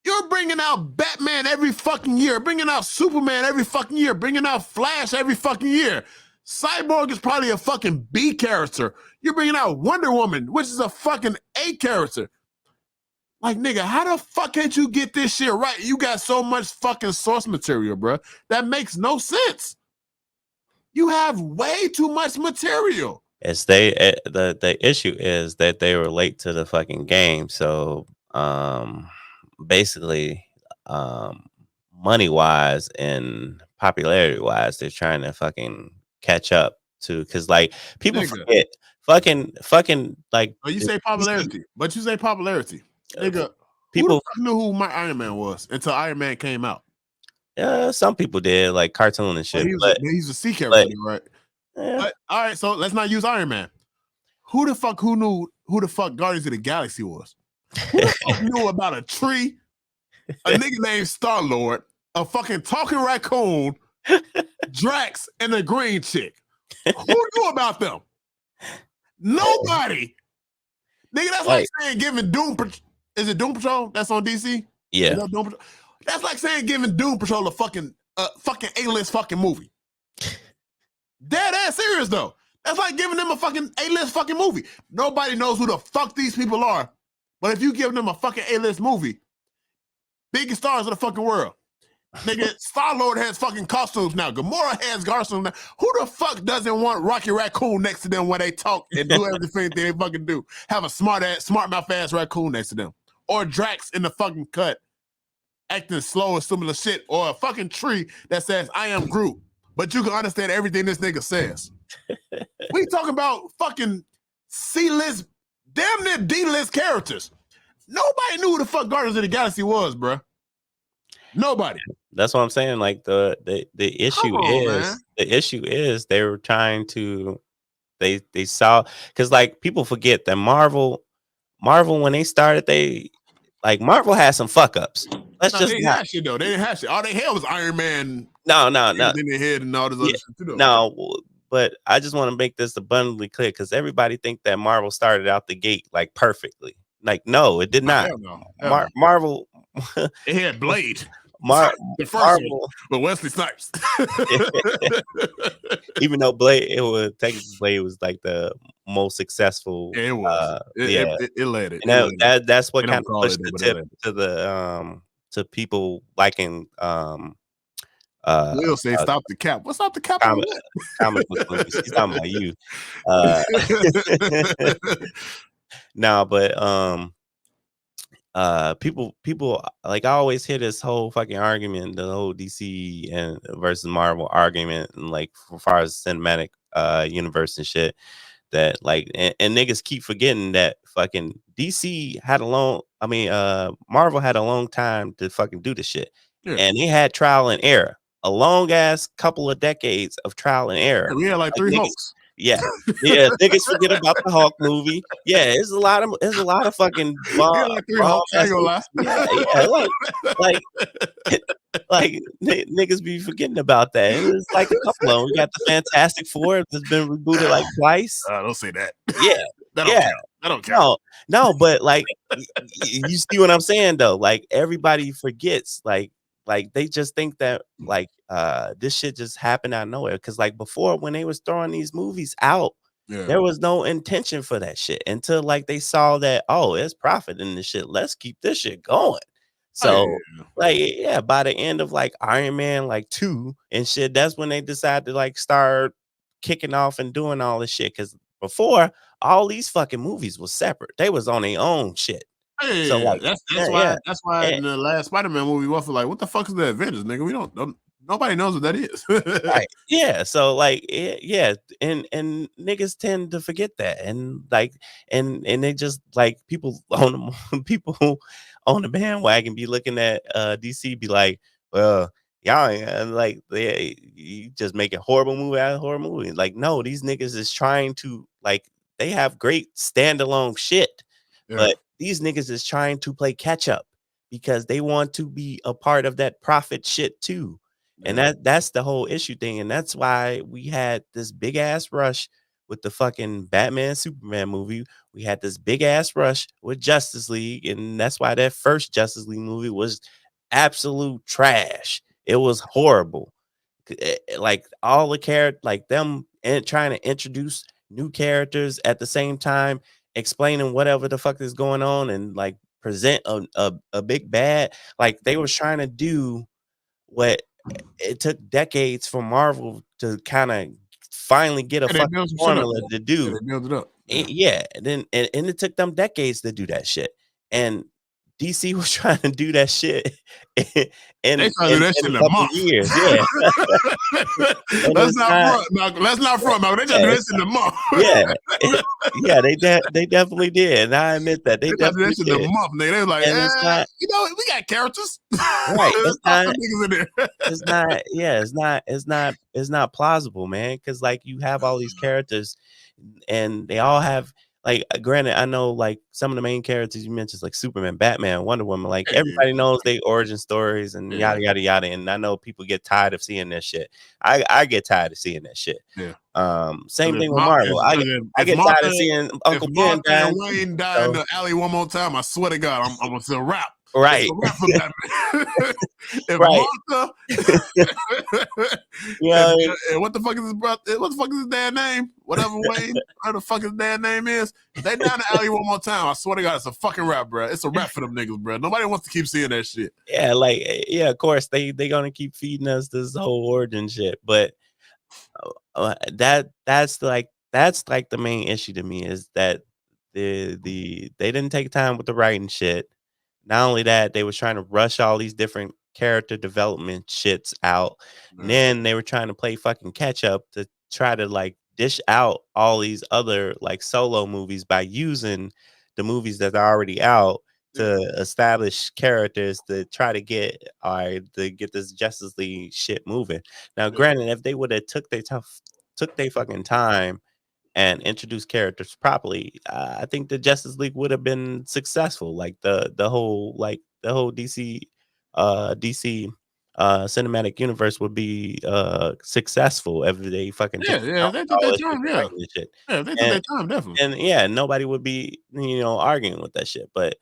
you're bringing out Batman every fucking year, bringing out Superman every fucking year, bringing out Flash every fucking year. Cyborg is probably a fucking B character. You're bringing out Wonder Woman, which is a fucking A character. Like, nigga, how the fuck can't you get this shit right? You got so much fucking source material, bro. That makes no sense. You have way too much material.
It's the issue is that they were late to the fucking game. So basically money wise and popularity wise, they're trying to fucking catch up to, because like people forget fucking like
you say popularity, but you say popularity. Nigga, people knew who my Iron Man was until Iron Man came out.
Yeah, some people did, like cartoon and shit.
He's a C character, right? Yeah. But, all right, so let's not use Iron Man. Who knew who the fuck Guardians of the Galaxy was? Who the fuck knew about a tree, a nigga named Star-Lord, a fucking talking raccoon, Drax, and a green chick? Who knew about them? Nobody. Nigga, that's like saying giving Doom. Is it Doom Patrol? That's on DC?
Yeah.
That's like saying giving Doom Patrol a fucking A-list fucking movie. Dead ass serious though. That's like giving them a fucking A-list fucking movie. Nobody knows who the fuck these people are. But if you give them a fucking A-list movie, biggest stars of the fucking world. Nigga, Star-Lord has fucking costumes now. Gamora has costumes now. Who the fuck doesn't want Rocky Raccoon next to them when they talk and do everything they fucking do? Have a smart mouth ass raccoon next to them. Or Drax in the fucking cut, acting slow or similar shit. Or a fucking tree that says, I am Groot. But you can understand everything this nigga says. We talking about fucking C-list, damn near D-list characters. Nobody knew who the fuck Guardians of the Galaxy was, bro. Nobody.
That's what I'm saying. Like the issue is they they saw, because like people forget that Marvel when they started, Marvel had some fuck ups. Let's
No,
just
they didn't
not.
have shit though. They didn't have shit. All they had was Iron Man
No,
in their head and all this
yeah,
other shit too though.
no. But I just want to make this abundantly clear, because everybody think that Marvel started out the gate like perfectly. Like, no, it did
Nah,
not.
hell no. Hell no.
Marvel,
It had Blade. The first
Marvel,
one, but Wesley Snipes.
even though Blade was like the most successful.
Yeah, it was. It led it.
And that's what
They
kind
don't
of
call it
pushed
that,
the
but it
tip
led it.
to the to people liking
Will say, "Stop the cap." What's stop the cap on
comic book movies. He's talking about you. No, but people like, I always hear this whole fucking argument, the whole DC and versus Marvel argument, and like as far as cinematic universe and shit, that like, and niggas keep forgetting that fucking DC had a long, Marvel had a long time to fucking do the shit.
Yeah.
And they had trial and error, a long ass couple of decades of trial and error.
Yeah, we had like 3 Hulks.
Yeah, niggas forget about the Hulk movie. Yeah, there's a lot of fucking bomb.
Yeah, like 3 Hulks. I ain't gonna lie.
Like niggas be forgetting about that. And it's like a couple of them. We got the Fantastic Four that's been rebooted like twice.
Don't say that.
Yeah,
that don't count. That don't count.
No, but like, you see what I'm saying though? Like, everybody forgets. Like they just think that like this shit just happened out of nowhere. Because like before, when they was throwing these movies out, there was no intention for that shit until like they saw that, oh, there's profit in this shit. Let's keep this shit going. So by the end of like Iron Man like 2 and shit, that's when they decided to like start kicking off and doing all this shit. Because before, all these fucking movies was separate. They was on their own shit.
Yeah,
so like,
that's why in the last Spider-Man movie, we were like, what the fuck is the Avengers, nigga? We don't nobody knows what that is.
Right. Yeah. So like, yeah, and niggas tend to forget that, and like, and they just like people on the bandwagon be looking at DC, be like, well, y'all and like, you just make a horrible movie out of horror movie. Like, no, these niggas is trying to like, they have great standalone shit, but these niggas is trying to play catch up because they want to be a part of that profit shit too. And that's the whole issue thing. And that's why we had this big ass rush with the fucking Batman Superman movie. We had this big ass rush with Justice League. And that's why that first Justice League movie was absolute trash. It was horrible. Like, all the characters, like them and trying to introduce new characters at the same time, explaining whatever the fuck is going on, and like present a big bad. Like, they was trying to do what it took decades for Marvel to kind of finally get a fucking formula to do.
They built it up.
And then and it took them decades to do that shit. And DC was trying to do that shit in
they trying to do that shit in a month.
Years.
Let's not front, Malcolm. They trying to do this in a month.
They definitely did, and I admit that they definitely
did. In a month, nigga. They was like, we got characters,
right? It's not plausible, man. Because like, you have all these characters, and they all have. Like, granted, I know like some of the main characters you mentioned, like Superman, Batman, Wonder Woman, like everybody knows their origin stories and yada yada yada. And I know people get tired of seeing that shit. I get tired of seeing that shit. Same thing with Marvel. I get tired of seeing Uncle Ben die.
If Wayne die in the alley one more time, I swear to God, I'm gonna still rap.
Right.
If Martha, and what the fuck is his brother? What the fuck is his dad name? Whatever Wayne, what the fuck his dad name is? They down the alley one more time. I swear to God, it's a fucking rap, bro. It's a rap for them niggas, bro. Nobody wants to keep seeing that shit.
Of course they gonna keep feeding us this whole origin shit, but that's like the main issue to me, is that they didn't take time with the writing shit. Not only that, they was trying to rush all these different character development shits out. And then they were trying to play fucking catch up to try to like dish out all these other like solo movies by using the movies that are already out to establish characters to try to get this Justice League shit moving. Now, granted, if they would have took their fucking time and introduce characters properly, I think the Justice League would have been successful. Like the whole DC cinematic universe would be successful if they fucking took
Yeah, they took
all
their
this shit
time.
to
Yeah,
writing and shit.
yeah, they took
And
their time. Definitely.
and yeah, nobody would be arguing with that shit. But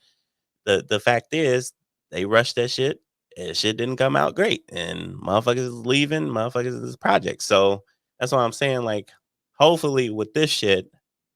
the fact is, they rushed that shit. And shit didn't come out great, and motherfuckers is leaving. Motherfuckers is project. So that's why I'm saying, like, hopefully with this shit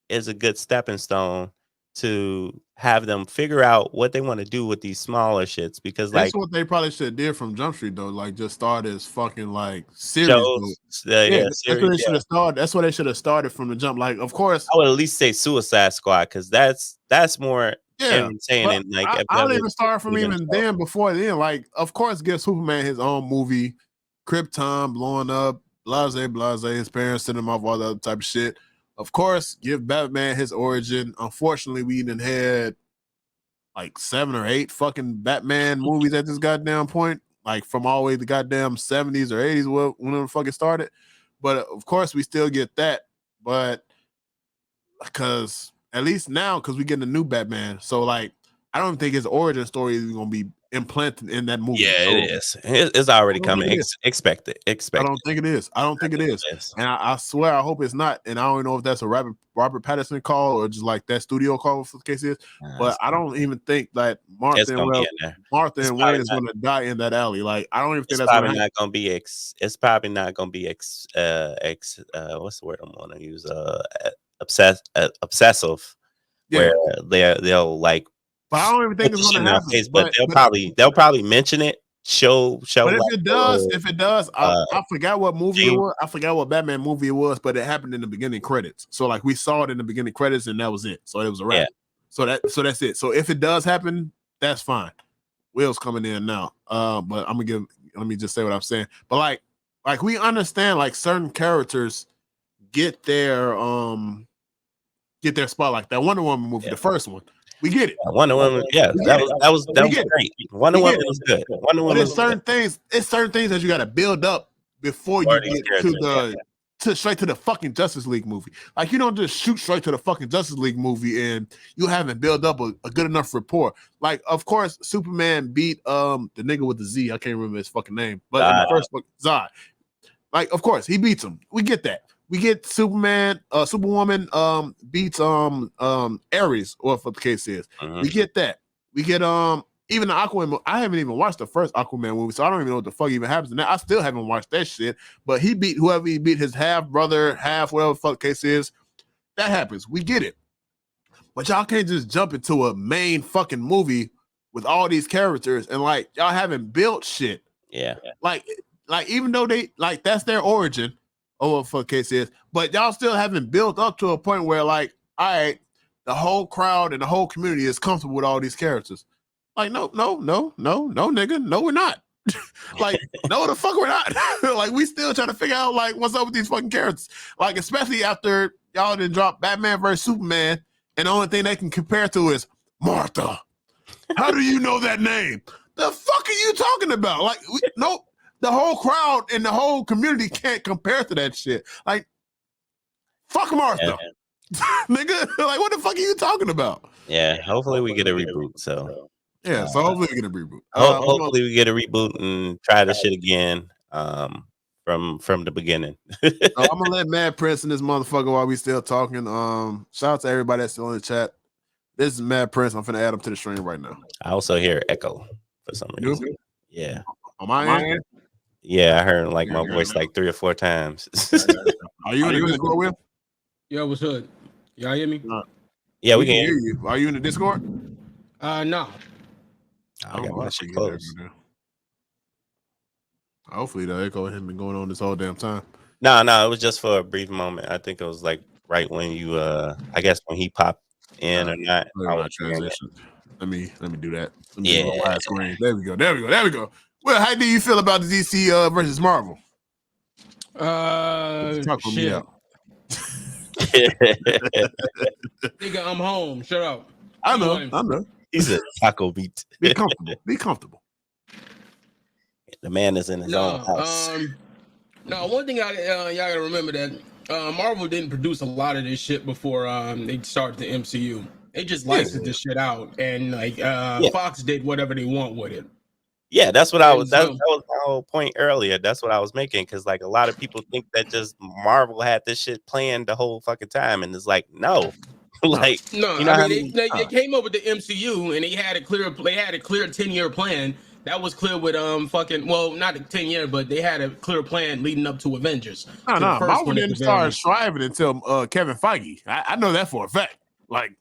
is a good stepping stone to have them figure out what they want to do with these smaller shits. Because like
That's what they probably should have did from Jump Street though. Like just start as fucking like series.
shows,
Yeah, that's
series,
what they should have started. That's what they should have started from the jump. Like, of course,
I would at least say Suicide Squad because that's more
yeah. But
entertaining. Like if
I
that
don't
was
even start from
even
even then. Before then, like, of course, give Superman his own movie, Krypton blowing up, blase, his parents sending him off, all that other type of shit. Of course, give Batman his origin. Unfortunately, we even had like 7 or 8 fucking Batman movies at this goddamn point, like from all the way to goddamn 70s or 80s, whenever the fuck it started. But of course, we still get that. But because at least now, because we getting a new Batman, so like I don't think his origin story is gonna be implanted in that movie.
Yeah,
So,
it is. It's already
I don't think
coming.
it is.
Expect it.
I
Expect
don't think it is. I don't think it is. And I swear, I hope it's not. And I don't know if that's a Robert Pattinson call or just like that studio call for the case is. But I don't even think that
It's
Martha
gonna be in there.
and
It's
Wayne
probably
is
not.
going to die in that alley. Like I don't even think
It's
that's going to
probably
happen.
not gonna be it's probably not gonna be what's the word I'm gonna use? Obsessive.
Yeah.
Where they'll like
But I don't even think
put
it's
the shit
going
in
to
our
happen.
face, but they'll probably mention it. Show
But
like
if it does, I forgot what movie it was. I forgot what Batman movie it was, but it happened in the beginning credits. So like we saw it in the beginning credits, and that was it. So it was a wrap.
Yeah.
So that's it. So if it does happen, that's fine. Will's coming in now. But let me just say what I'm saying. But like we understand like certain characters get their spot, like that Wonder Woman movie, the first one. We get it.
Wonder Woman, yeah, that was great. Wonder Woman was good. Wonder Woman.
But it's certain things that you got to build up before you get straight to the fucking Justice League movie. Like you don't just shoot straight to the fucking Justice League movie and you haven't built up a good enough rapport. Like of course Superman beat the nigga with the Z. I can't remember his fucking name, but in the first book, Zod. Like of course he beats him. We get that. We get Superwoman beats Ares, or what the case is. We get that. We get even the Aquaman. I haven't even watched the first Aquaman movie, so I don't even know what the fuck even happens in that. I still haven't watched that shit. But he beat whoever he beat, his half brother, whatever the fuck the case is. That happens. We get it. But y'all can't just jump into a main fucking movie with all these characters and like y'all haven't built shit.
Yeah.
Like even though they like that's their origin. Oh, what fuck case is, but y'all still haven't built up to a point where, like, all right, the whole crowd and the whole community is comfortable with all these characters. Like, no, nigga, no, we're not. Like, no, the fuck we're not. Like, we still trying to figure out like what's up with these fucking characters. Like, especially after y'all didn't drop Batman vs Superman, and the only thing they can compare to is Martha. How do you know that name? The fuck are you talking about? Like, nope. The whole crowd and the whole community can't compare to that shit. Like, fuck Martha. Nigga, like, what the fuck are you talking about?
Yeah, hopefully we get a reboot. So,
yeah, so hopefully we get a reboot.
Hopefully we get a reboot and try this shit again from the beginning.
I'm going to let Mad Prince in this motherfucker while we still talking. Shout out to everybody that's still in the chat. This is Mad Prince. I'm finna add him to the stream right now.
I also hear echo for some reason. Yeah.
On my end?
Yeah, I heard like my voice like 3 or 4 times.
Are you in the Discord, Will?
Yo, what's good? Y'all hear me?
Yeah, we can hear
you. Are you in the Discord?
No.
I got my shit closed.
Hopefully the echo hasn't been going on this whole damn time.
No, it was just for a brief moment. I think it was like right when you I guess when he popped in or not.
Transition. Let me do that. Let me do a wide screen. There we go. Well, how do you feel about the DC versus Marvel?
Shit. Nigga, I'm home. Shut up.
I know.
He's a taco beat.
Be comfortable.
The man is in his own house.
No, one thing y'all gotta remember that Marvel didn't produce a lot of this shit before they started the MCU. They just licensed this shit out, and like Fox did whatever they want with it.
Yeah, that's what I was.
And
That
so-
was my whole point earlier. That's what I was making, because like a lot of people think that just Marvel had this shit planned the whole fucking time, and it's like no, like
No,
you know
I
how
mean
many-
they came up with the MCU and they had a clear 10-year plan. That was clear with not a 10-year, but they had a clear plan leading up to Avengers.
No,
to the first
Marvel
one at
didn't
the very
start
least.
striving until Kevin Feige. I know that for a fact. Like,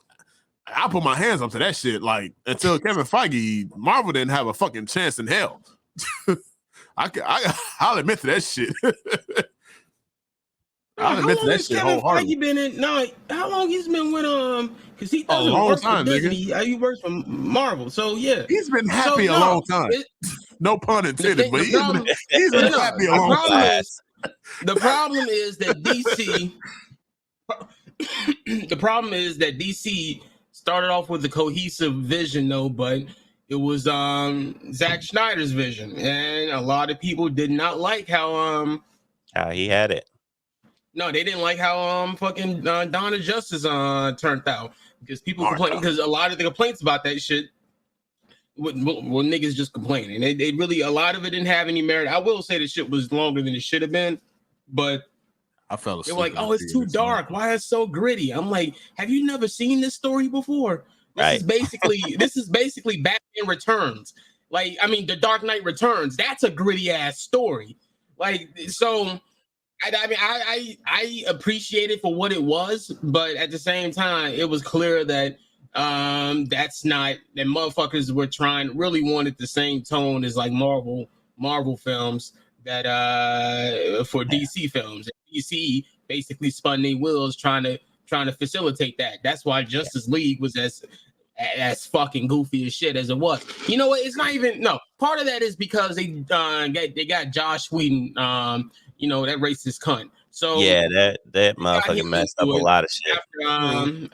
I put my hands up to that shit. Like, until Kevin Feige, Marvel didn't have a fucking chance in hell. I'll admit to that shit. I'll admit to that shit
Kevin
wholeheartedly.
Feige been in? No, how long he's been with because he doesn't
long
work
time,
for Disney. He works for Marvel. So yeah,
He's been happy a long time. No pun intended, but he's been happy a long time.
The problem is that DC. The problem is that DC started off with a cohesive vision, though, but it was Zack Snyder's vision, and a lot of people did not like how
he had it.
No, they didn't like how fucking Dawn of Justice turned out, because people complain, because a lot of the complaints about that shit well, niggas just complaining. They really, a lot of it didn't have any merit. I will say the shit was longer than it should have been, but
I fell asleep.
they were like, "Oh, it's too dark. Why is it so gritty?" I'm like, "Have you never seen this story before? This is basically Batman Returns. Like, I mean, The Dark Knight Returns. That's a gritty ass story. Like, so." I mean, I appreciate it for what it was, but at the same time, it was clear that that's not, that motherfuckers were really wanted the same tone as like Marvel films that for DC films. DC basically spun their wheels trying to facilitate that. That's why Justice League was as fucking goofy as shit as it was. You know what? It's not even, no. Part of that is because they got Josh Whedon. You know, that racist cunt. So
yeah, that motherfucker messed up a lot of shit.
After,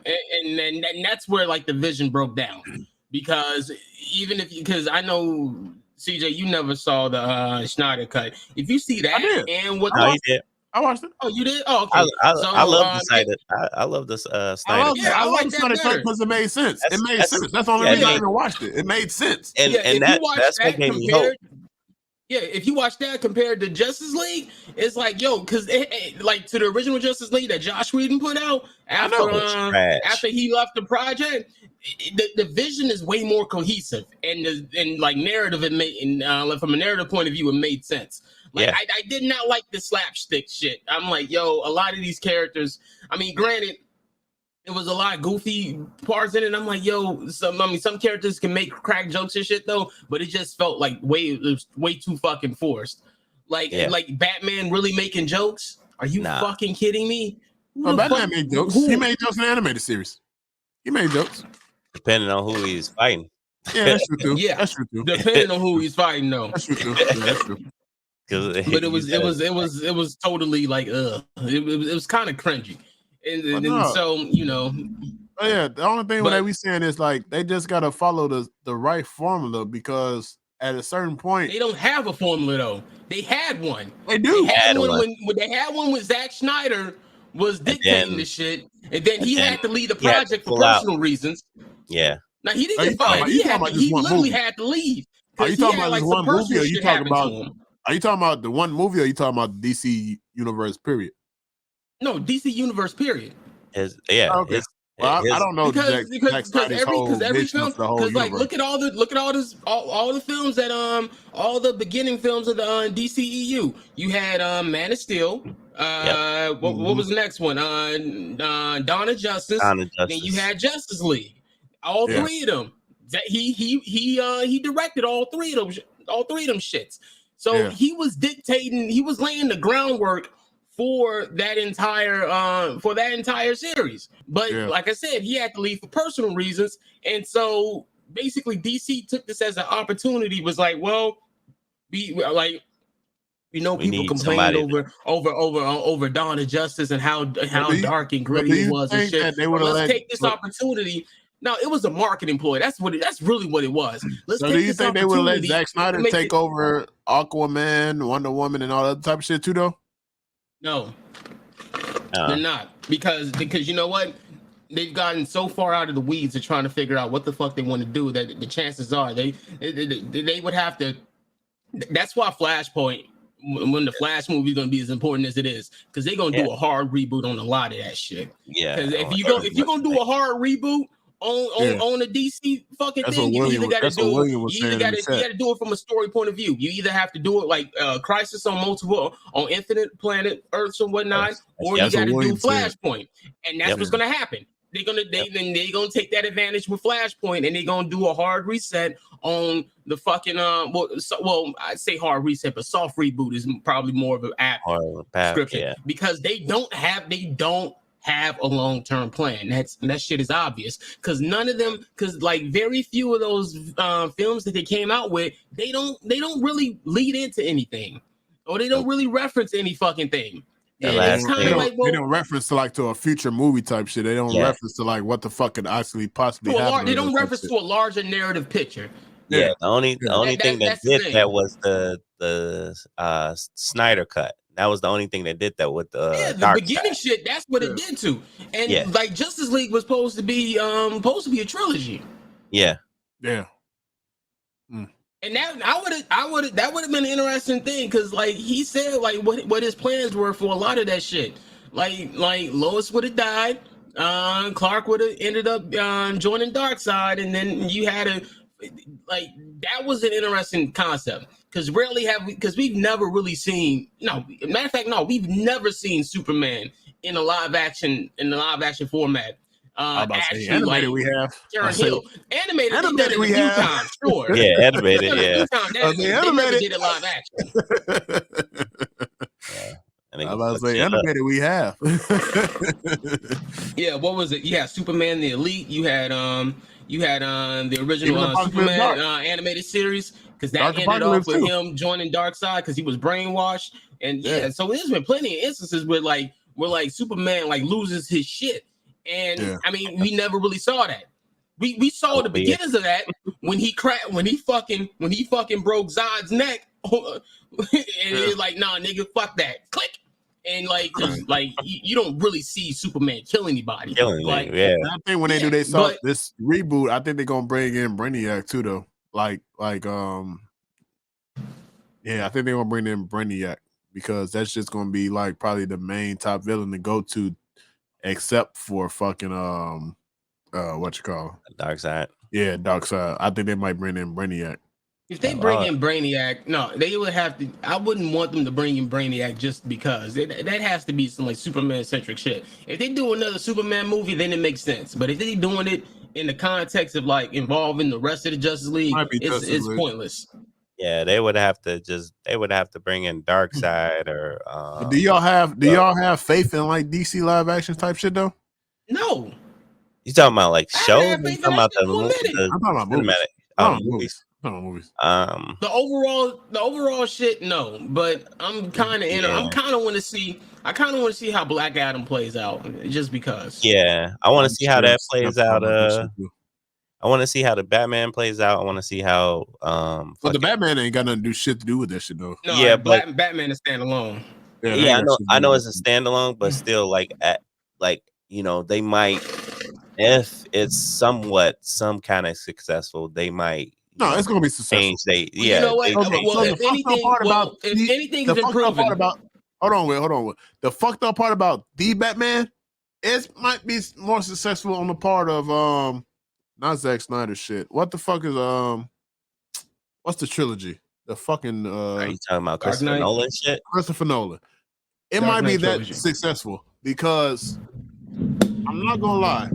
and that's where like the vision broke down, because because I know CJ, you never saw the Snyder cut. If you see that, and what
he did.
I watched it.
Oh, you did? Oh, okay.
I love the Snyder. I love this Snyder.
I love the Snyder cut because it made sense. It made sense. That's the only reason I even watched it. It made sense.
And that's what gave me hope.
Yeah, if you watch that compared to Justice League, it's like, yo, because like to the original Justice League that Josh Whedon put out after he left the project, the vision is way more cohesive, and like narrative, it made, and from a narrative point of view, it made sense. Like I did not like the slapstick shit. I'm like, yo, a lot of these characters. I mean, granted, it was a lot of goofy parts in it. I'm like, yo, some characters can make crack jokes and shit though, but it just felt like it was way too fucking forced. Like Batman really making jokes? Are you fucking kidding me?
Batman made jokes. He made jokes in the animated series. He made jokes.
Depending on who he's fighting.
Yeah, that's true too.
Yeah,
that's true too.
Depending on who he's fighting, though.
That's true too. Yeah, that's true.
But it was totally like it was kind of cringy. And so, you know.
Oh, yeah, the only thing that we saying is like they just gotta follow the right formula, because at a certain point
they don't have a formula though. They had one.
They do.
They had one when they had one with Zack Snyder was dictating the shit, and then he had to leave the project for personal reasons.
Yeah.
Now he didn't get fired. He literally had to leave.
Are you talking about this one movie, or are you talking about? Are you talking about the one movie, or are you talking about DC Universe period?
No, DC Universe period.
Okay. I don't know
because every film, because like look at all the films that all the beginning films of the DCEU. You had Man of Steel. What was the next one? Dawn of Justice. Then you had Justice League. All three of them. That he directed all three of them shits. So he was dictating. He was laying the groundwork for that entire series. But like I said, he had to leave for personal reasons. And so basically DC took this as an opportunity, was like, well, people complained over Dawn of Justice and how dark and gritty it was and shit. Let's take this opportunity. No, it was a marketing ploy. That's really what it was.
So do you think they would let Zack Snyder take over Aquaman, Wonder Woman, and all that type of shit too, though?
No. They're not because you know what? They've gotten so far out of the weeds of trying to figure out what the fuck they want to do that the chances are they would have to. That's why Flashpoint, when the Flash movie is going to be as important as it is, because they're going to do a hard reboot on a lot of that shit.
Yeah,
because if you're going to do a hard reboot on a DC fucking thing, you either got to do it from a story point of view. You either have to do it like Crisis on Infinite Planet Earths or whatnot, or you got to do Flashpoint, and that's what's going to happen. They're gonna take that advantage with Flashpoint, and they're gonna do a hard reset on the fucking I'd say hard reset, but soft reboot is probably more of an apt description because they don't have a long-term plan. That shit is obvious because like very few of those films that they came out with, they don't really lead into anything, or they don't really reference any fucking thing.
Yeah, they don't reference to a future movie type shit. They don't reference to like what the fuck could actually possibly happen.
They don't reference to a larger narrative picture.
Yeah, the only thing that did that was the Snyder cut. That was the only thing that did that with the
the beginning shit. That's what it did to. And like Justice League was supposed to be a trilogy.
Yeah.
Yeah.
And that would have been an interesting thing because like he said like what his plans were for a lot of that shit. Like Lois would have died, Clark would have ended up joining Darkseid, and then you had that was an interesting concept because we've never really seen we've never seen Superman in a live action format.
Animated we have.
Animated we have. Time, sure.
Yeah, animated. Yeah.
They never did it live action.
I was about to say animated we have.
Yeah, what was it? You had Superman the Elite. You had the original Superman animated series because that ended off with him joining Darkseid because he was brainwashed. And so there's been plenty of instances where Superman loses his shit. And I mean, we never really saw that. We saw the beginnings of that when he fucking broke Zod's neck, and it's like, nah, nigga, fuck that, click, and you don't really see Superman kill anybody.
I think when they do this reboot, I think they're gonna bring in Brainiac too, though. I think they're gonna bring in Brainiac because that's just gonna be probably the main top villain to go to. Except for fucking
Darkseid.
Yeah, Darkseid. I think they might bring in Brainiac.
If they bring in Brainiac, no, they would have to. I wouldn't want them to bring in Brainiac just because that has to be some Superman centric shit. If they do another Superman movie, then it makes sense. But if they doing it in the context of involving the rest of the Justice League, it's pointless.
Yeah, they would have to bring in Darkseid or.
Do y'all have faith in DC live action type shit though?
No.
You talking about shows? I'm talking about the
movies.
Movies.
The overall shit, no. But I'm kind of I kind of want to see how Black Adam plays out, just because.
Yeah, I want to see how that plays out. I want to see how the Batman plays out. I want to see how.
But the Batman ain't got nothing to do with that shit though.
No, yeah, but Batman is standalone.
Yeah, I know it's a standalone, but still, they might, if it's some kind of successful, they might.
No, it's gonna be successful.
You know what? If anything is improving.
Hold on. The fucked up part about the Batman, it might be more successful on the part of not Zack Snyder shit. What the fuck is what's the trilogy? The fucking
Are you talking about Christopher Nolan shit?
Christopher Nolan. It might be that successful because I'm not gonna lie,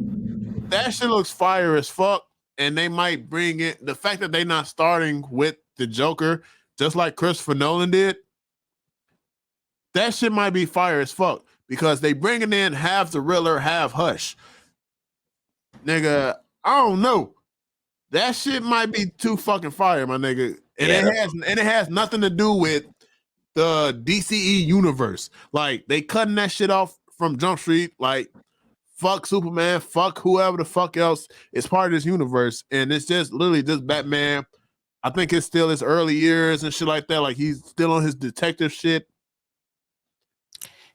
that shit looks fire as fuck, and they might bring it. The fact that they not starting with the Joker, just like Christopher Nolan did, that shit might be fire as fuck because they bringing in half the Riddler, half Hush. Nigga, I don't know. That shit might be too fucking fire, my nigga. And it has nothing to do with the DCE universe. They cutting that shit off from Jump Street. Fuck Superman, fuck whoever the fuck else is part of this universe. And it's just literally just Batman. I think it's still his early years and shit like that. He's still on his detective shit.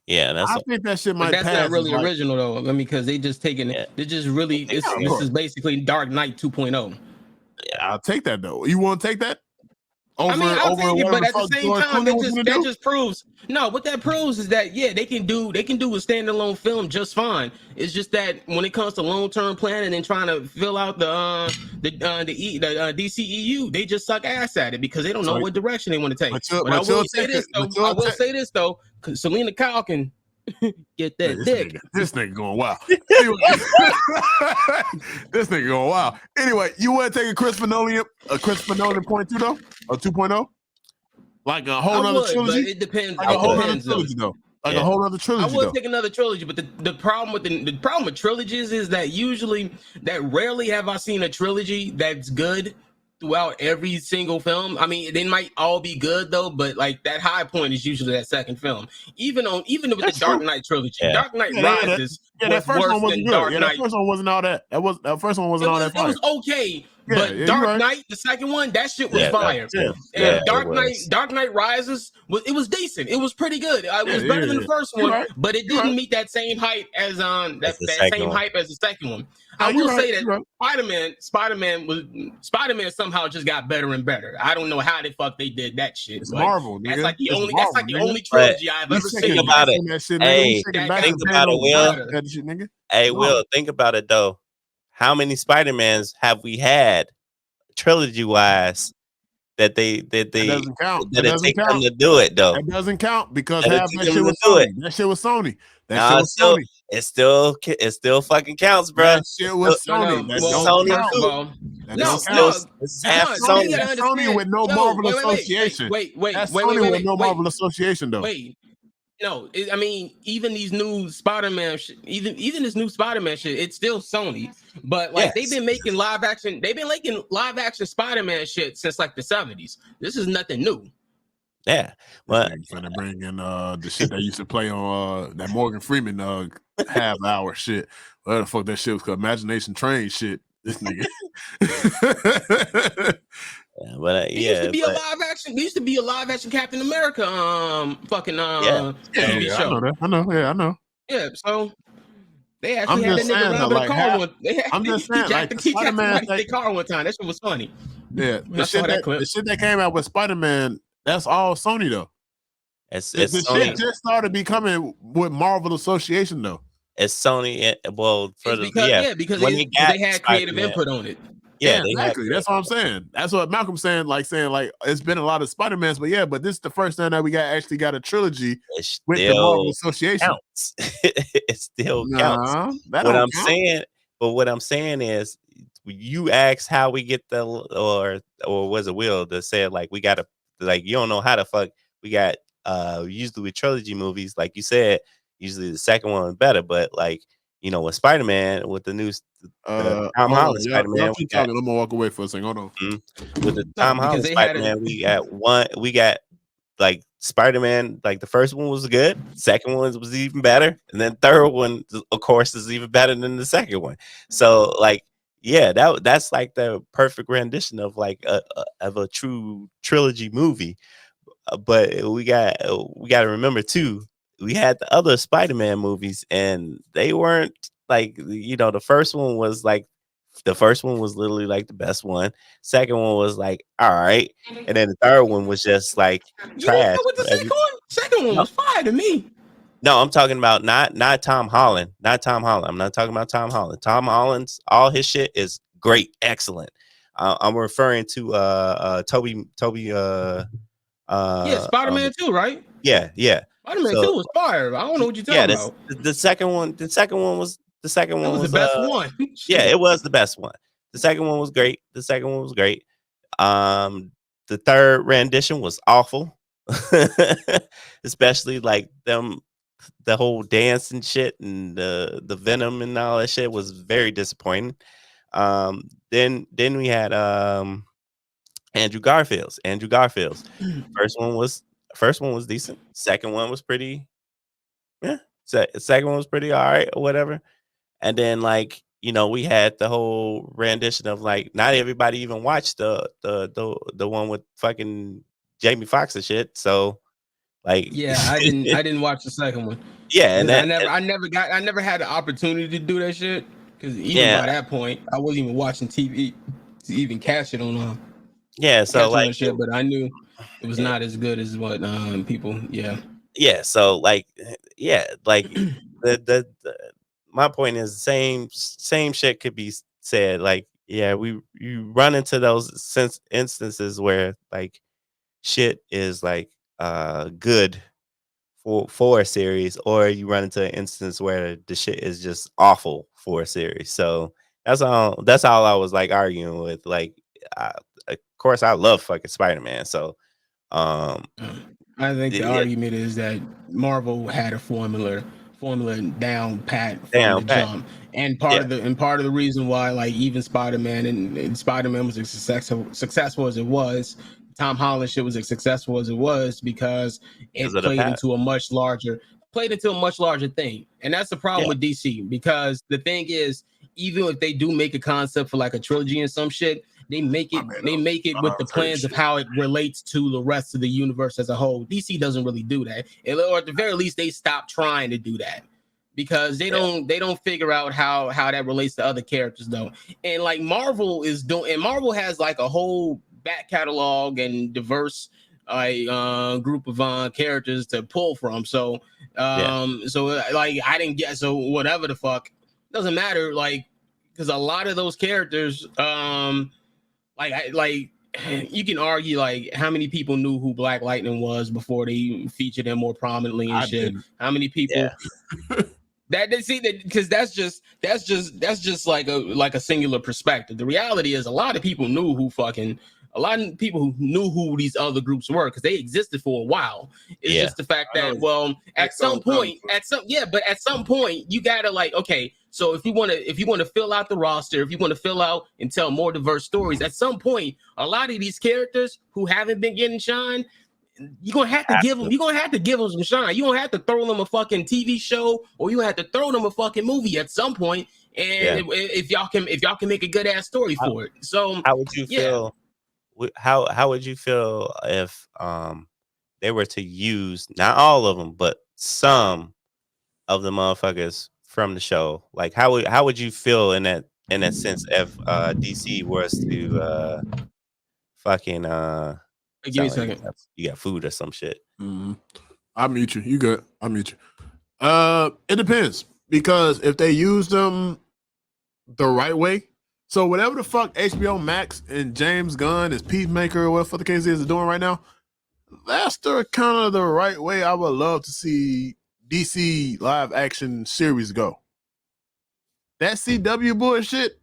Yeah,
I think that shit
But
might
that's
pass.
not really
like,
original though. I mean, because they just taking
Yeah.
it. They just really. This is basically Dark Knight 2.0.
I'll take that though. You want to take that? Over,
I mean, I'll take it, but at the same time, that just proves what that proves is that they can do a standalone film just fine. It's just that when it comes to long term planning and trying to fill out the DCEU, they just suck ass at it because they don't know what direction they want to take. But I will say this though, Selena Kyle can get that dick.
This nigga going wild. Anyway, this nigga going wild. Anyway, you want to take a Christopher Nolan point 2 though, or 2.0? Like a whole other trilogy.
But it depends.
Like a whole other trilogy though. Like a whole other trilogy.
I would take another trilogy, but the problem with trilogies is that rarely have I seen a trilogy that's good throughout every single film. I mean, they might all be good though, but like that high point is usually that second film. Even with the Dark Knight trilogy, Dark Knight Rises.
That first one wasn't good. That first one wasn't all that. That first one wasn't all that fire.
It was okay. But Dark Knight, the second one, that shit was fire. And Dark Knight Rises was decent. It was pretty good. It was better than the first one, but it didn't meet that same hype as the second one. I will say that Spider-Man somehow just got better and better. I don't know how the fuck they did that shit.
It's Marvel.
That's like the only trilogy I've ever seen.
Think about it. Hey, think about it, Will. Hey, Will, think about it though. How many Spider-Mans have we had trilogy wise that
doesn't count.
That it take them to do it though?
That doesn't count because half that shit was Sony. That shit was Sony. That shit was Sony.
It still fucking counts, bro.
That shit was Sony.
It's half Sony.
That's Sony with no Marvel association.
Wait,
that's Sony with no Marvel association though.
No, I mean, even these new Spider-Man, even this new Spider-Man shit, it's still Sony. But like they've been making live action Spider-Man shit since like the 70s. This is nothing new.
Yeah, but
gonna bring in the shit that used to play on that Morgan Freeman half hour shit. What the fuck that shit was called? Imagination Train shit. This nigga.
There used to
be a live action Captain America TV show.
I know.
Yeah, so they actually had that nigga robbing a car one.
I'm just saying, like
Spider-Man car one time. That shit was funny.
Yeah, the shit that came out with Spider-Man, that's all Sony though.
It's
the
Sony.
Shit just started becoming with Marvel association though.
It's Sony. Well,
because they had creative input on it.
Yeah,
exactly. That's what I'm saying. That's what Malcolm's saying. Like it's been a lot of Spider-Mans, but this is the first time that we got a trilogy with the Marvel Association.
Counts. It still counts. What I'm saying is, you ask how we get or was it Will that said like we gotta like you don't know how the fuck we got usually with trilogy movies like you said usually the second one was better, but like you know with Spider-Man with the new Tom Holland Spider-Man,
I'm gonna walk away for a second. Hold on.
With the Tom Holland Spider-Man, we got like Spider-Man, like the first one was good, second one was even better, and then third one, of course, is even better than the second one. So like, yeah, that's like the perfect rendition of like of a true trilogy movie. But we got to remember too, we had the other Spider-Man movies, and they weren't like the first one was literally like the best one. Second one was like all right, and then the third one was just like trash.
What the second one was fire to me.
No, I'm talking about not Tom Holland. Not Tom Holland. I'm not talking about Tom Holland. Tom Holland's all his shit is great, excellent. I'm referring to Toby.
Spider-Man 2, right?
Yeah.
Spider-Man 2 was fire. I don't know what you're talking about.
The second one was
the best one.
Yeah, it was the best one. The second one was great. The third rendition was awful. Especially like the whole dance and shit and the Venom and all that shit was very disappointing. Then we had Andrew Garfield's. First one was decent. Second one was pretty second one was pretty all right or whatever. And then like we had the whole rendition of like not everybody even watched the one with fucking Jamie Foxx and shit. So Like,
yeah, I didn't watch the second one.
Yeah, and
I never had the opportunity to do that shit because even by that point, I wasn't even watching TV to even catch it on.
So like,
that shit, but I knew it was not as good as what people.
Yeah, so like, like the my point is same shit could be said. Like, you run into those instances where like shit is like good for a series, or you run into an instance where the shit is just awful for a series. So that's all I was like arguing with. Like, of course I love fucking Spider-Man, so
I think the argument is that Marvel had a formula down pat from the jump, and part of the reason why, like, even Spider-Man and Spider-Man was as successful as it was, Tom Holland shit was as successful as it was because it played into a much larger thing, and that's the problem with DC, because the thing is, even if they do make a concept for like a trilogy and some shit, they make it with the plans of how it relates to the rest of the universe as a whole. DC doesn't really do that, or at the very least, they stop trying to do that because they don't figure out how that relates to other characters though. And like Marvel has like a whole back catalog and diverse group of characters to pull from. So like I didn't get whatever the fuck doesn't matter, like, because a lot of those characters like you can argue like how many people knew who Black Lightning was before they featured him more prominently and shit. How many people because that's just like a singular perspective. The reality is a lot of people knew who these other groups were because they existed for a while. It's just the fact that at some point you gotta like, okay, so if you want to fill out the roster, if you want to fill out and tell more diverse stories, at some point a lot of these characters who haven't been getting shine, you're gonna have to give them some shine. You're gonna have to throw them a fucking TV show, or you have to throw them a fucking movie at some point. And if y'all can make a good ass story for it. So
how would you feel? How would you feel if they were to use not all of them, but some of the motherfuckers from the show? Like, how would you feel in that sense if DC was to fucking
give me a second.
You got food or some shit.
Mm-hmm. I'll mute you. You good? I'll mute you. It depends, because if they use them the right way, so whatever the fuck HBO Max and James Gunn as Peacemaker or whatever the case is doing right now, that's the kind of the right way I would love to see DC live action series go. That CW bullshit,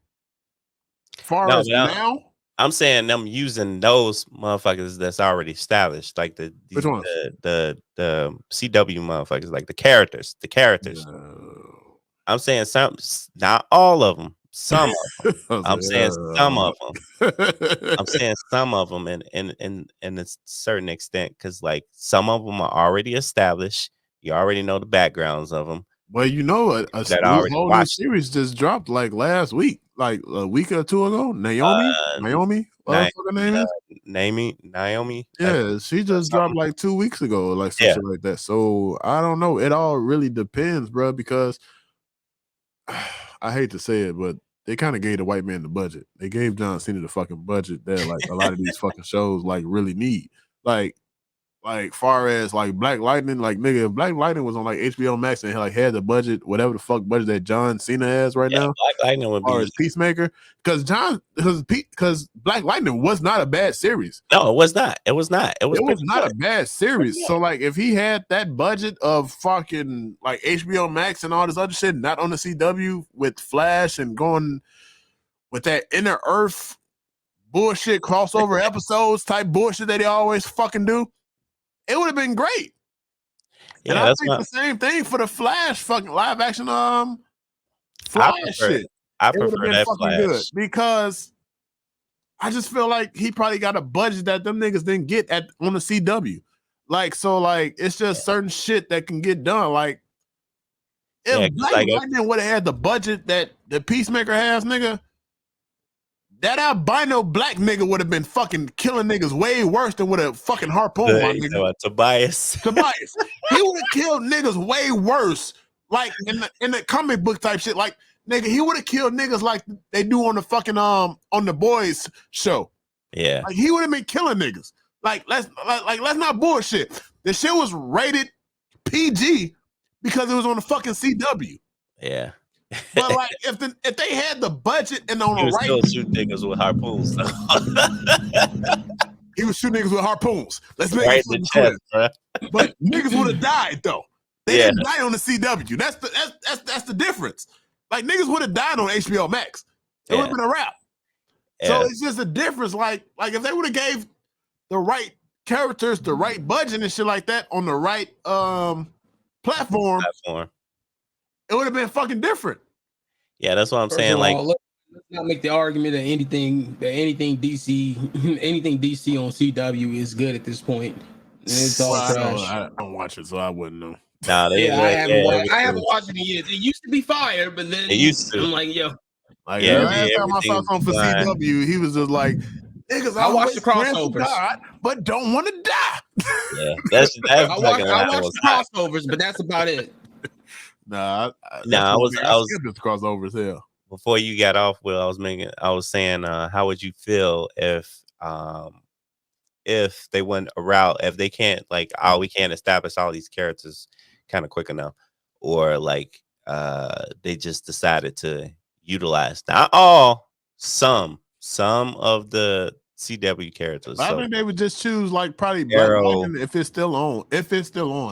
now,
I'm saying them using those motherfuckers that's already established, like the CW motherfuckers, like the characters. No. I'm saying some, not all of them. Some of them. I'm saying some of them. I'm saying some of them, in a certain extent, because like some of them are already established. You already know the backgrounds of them.
Well, you know, a whole new series just dropped like last week, like a week or two ago. Naomi, whatever her name is.
Naomi.
Yeah, she just dropped like 2 weeks ago, like something like that. So I don't know. It all really depends, bro, because I hate to say it, but they kind of gave the white man the budget. They gave John Cena the fucking budget that like a lot of these fucking shows like really need. Like far as like Black Lightning, like nigga, if Black Lightning was on like HBO Max and like had the budget, whatever the fuck budget that John Cena has right now,
Black Lightning would be
Peacemaker, because Black Lightning was not a bad series.
No, it was not. It was not. It was
not a bad series. So like, if he had that budget of fucking like HBO Max and all this other shit, not on the CW with Flash and going with that Inner Earth bullshit crossover episodes type bullshit that they always fucking do, it would have been great. Yeah, and I think the same thing for the Flash fucking live action Flash shit.
I prefer that Flash good
because I just feel like he probably got a budget that them niggas didn't get on the CW. Like, so like it's just certain shit that can get done. Like if Black Lightning would have had the budget that the Peacemaker has, nigga, that albino black nigga would have been fucking killing niggas way worse than with a fucking harpoon. My nigga.
Tobias.
He would have killed niggas way worse, like in the comic book type shit. Like nigga, he would have killed niggas like they do on the fucking on the Boys show.
Yeah,
like he would have been killing niggas. Like let's not bullshit. The shit was rated PG because it was on the fucking CW.
Yeah.
But like if they had the budget and on the right,
still shoot niggas with harpoons.
He was shooting niggas with harpoons. Let's make
right
it
in the chest, bro.
But niggas would have died though. They didn't die on the CW. That's the difference. Like niggas would have died on HBO Max. It would have been a wrap. Yeah. So it's just a difference. Like if they would have gave the right characters, the right budget and shit like that on the right platform, it would have been fucking different.
Yeah, that's what I'm saying. Like,
let's not make the argument that anything DC on CW is good at this point. It's all trash.
I don't watch it, so I wouldn't know.
Nah,
I haven't watched it in years. It used to be fire, but then
it used to.
I'm like, yo.
Like last time I saw something for CW, he was just like, niggas,
I watched the crossovers,
God, but don't want to die.
Yeah, that's
I watched the crossovers, but that's about it.
I
was
the crossovers here.
Before you got off, Will, I was saying, how would you feel if they went a route, if they can't we can't establish all these characters kind of quick enough, or like they just decided to utilize not all, some of the CW characters.
I think they would just choose like probably Black Lightning if it's still on.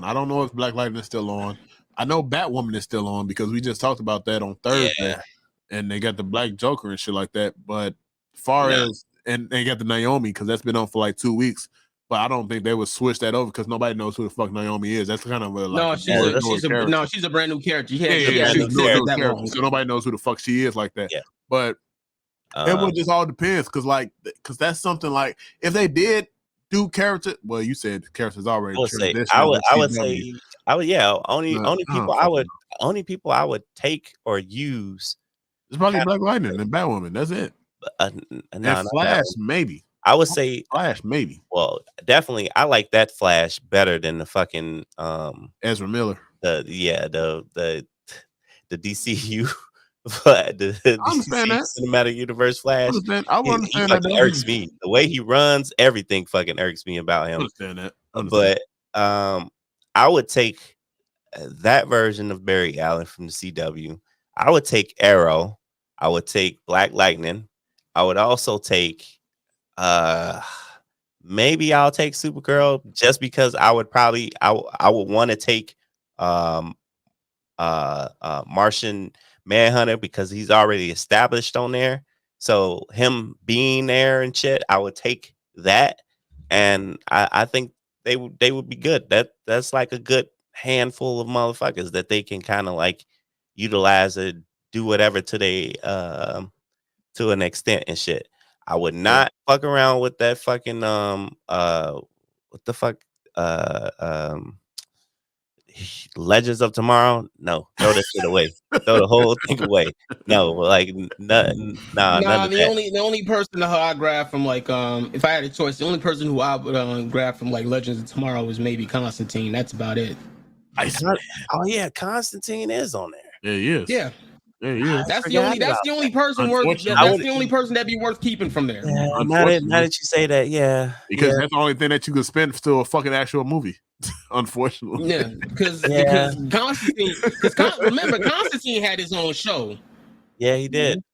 I don't know if Black Lightning is still on. I know Batwoman is still on because we just talked about that on Thursday, and they got the Black Joker and shit like that. But as and they got the Naomi because that's been on for like 2 weeks. But I don't think they would switch that over because nobody knows who the fuck Naomi is. That's kind of
she's a brand new character.
So nobody knows who the fuck she is like that.
Yeah.
But it would just all depends because that's something like if they did do character. Well, you said characters already.
Only people I would take or use.
It's probably Black Lightning and Batwoman. That's it. And Flash, maybe.
I would say
Flash, maybe.
Well, definitely, I like that Flash better than the fucking
Ezra Miller.
The DCU, but the DC Cinematic Universe Flash.
I understand
that. Irks me. The way he runs, everything fucking irks me about him. But I would take that version of Barry Allen from the CW. I would take Arrow. I would take Black Lightning. I would also take maybe I'll take Supergirl just because I would want to take Martian Manhunter because he's already established on there. So him being there and shit, I would take that, and I think they would be good. That's like a good handful of motherfuckers that they can kind of like utilize and do whatever to an extent and shit. I would not fuck around with that fucking what the fuck Legends of Tomorrow. No, throw that shit away. Throw the whole thing away. No, like nothing.
The only person who I grab from like if I had a choice, the only person who I would grab from like Legends of Tomorrow was maybe Constantine. That's about it.
Oh yeah, Constantine is on there.
Yeah, he is.
Yeah.
Yeah.
That's the only person that'd be worth keeping from there.
Yeah, now that you say that,
because that's the only thing that you could spend to a fucking actual movie. Unfortunately,
because Constantine. Remember, Constantine had his own show.
Yeah, he did.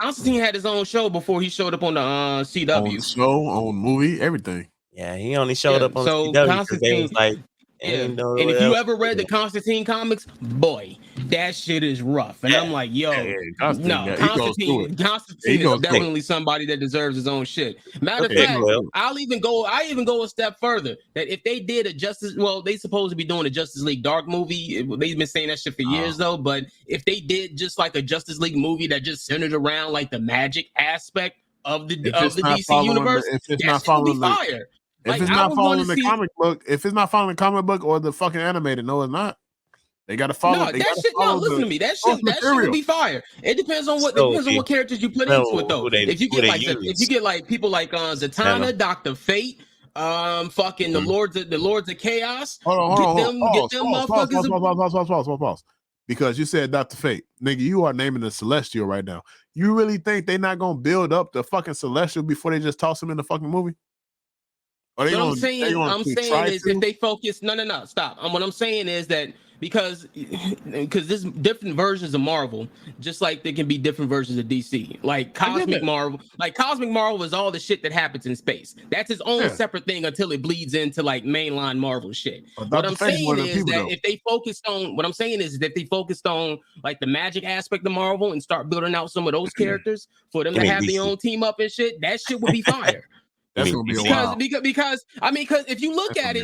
Constantine had his own show before he showed up on the CW.
On movie, everything.
Yeah, he only showed up on CW. Constantine was like.
And if you ever read the Constantine comics, boy, that shit is rough. And I'm like, yo, Constantine is definitely somebody that deserves his own shit. Matter of fact, I even go a step further. That if they did they supposed to be doing a Justice League Dark movie. They've been saying that shit for years though. But if they did just like a Justice League movie that just centered around like the magic aspect of the DC universe, that shit would be fire.
If it's not following the comic book, or the fucking animated, no, it's not. They gotta follow.
No, that shit. No, listen to me. That shit would be fire. It depends on what. Depends on what characters you put into it, though. If you get like people like Zatanna, Dr. Fate, fucking the Lords of Chaos.
Hold on. Get them motherfuckers. Pause. Because you said Dr. Fate, nigga, you are naming the Celestial right now. You really think they're not gonna build up the fucking Celestial before they just toss him in the fucking movie?
What I'm saying is if they focus. No, stop. What I'm saying is that because there's different versions of Marvel, just like there can be different versions of DC. Like Cosmic Marvel is all the shit that happens in space. That's its own separate thing until it bleeds into like mainline Marvel shit. What I'm saying is that if they focused on like the magic aspect of Marvel and start building out some of those characters for them to have their own team up and shit, that shit would be fire.
That's gonna be a while.
Because if you look at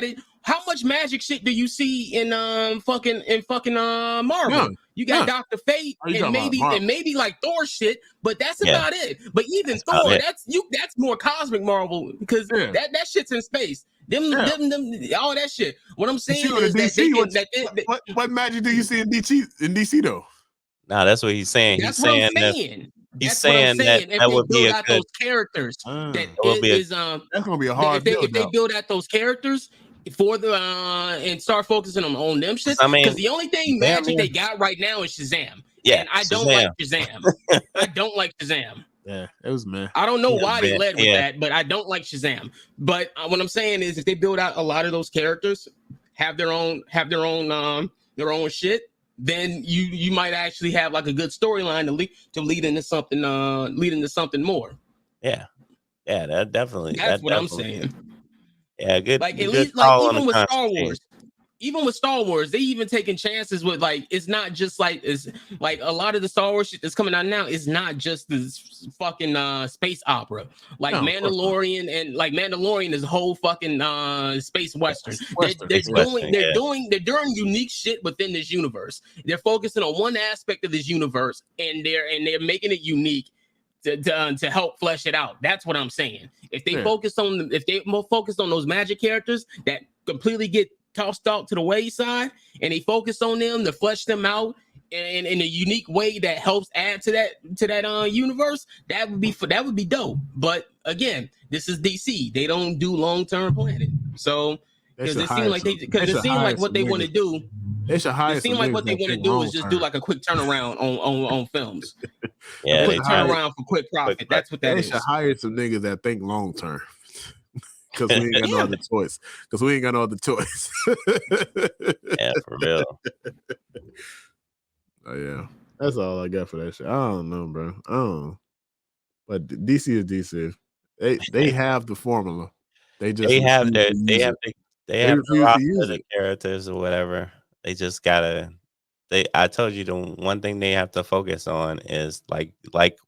it, how much magic shit do you see in fucking Marvel? Yeah. You got Dr. Fate and maybe like Thor shit, but that's about it. But even Thor, that's more cosmic Marvel because that shit's in space. Them all that shit. What I'm saying is
that what magic do you see in DC though?
Nah, that's what he's saying.
That's what I'm saying.
He's saying that
would be a good those characters. That's
gonna be a hard.
If they build out those characters for the and start focusing on them shit. Because the only thing magic they got right now is Shazam. Yeah, and I don't like Shazam. I don't like Shazam.
Yeah, it was man.
I don't know why they led with that, but I don't like Shazam. But what I'm saying is, if they build out a lot of those characters, have their own shit. Then you might actually have like a good storyline to lead into something more.
Yeah, that definitely.
That's what I'm saying.
Yeah, good.
Like at least like even with Star Wars, they even taking chances with like it's not just like it's like a lot of the Star Wars shit that's coming out now is not just this fucking space opera. Like Mandalorian and like Mandalorian is a whole fucking space western. They're doing unique shit within this universe. They're focusing on one aspect of this universe and they're making it unique to help flesh it out. That's what I'm saying. If they focus on those magic characters that completely get tossed out to the wayside and they focus on them to flesh them out in a unique way that helps add to that universe, that would be dope. But again, this is DC. They don't do long-term planning. So because it seems like what they want to do. It seems like what they want to do is just do like a quick turnaround on films.
Yeah,
quick turnaround for quick profit. That's what that is.
They should hire some niggas that think long term. Because we ain't got no other choice.
Yeah, for real.
Oh yeah, that's all I got for that shit. I don't know, bro. But DC is DC. They have the formula. They have the
roster of the characters or whatever. They just gotta. I told you the one thing they have to focus on is like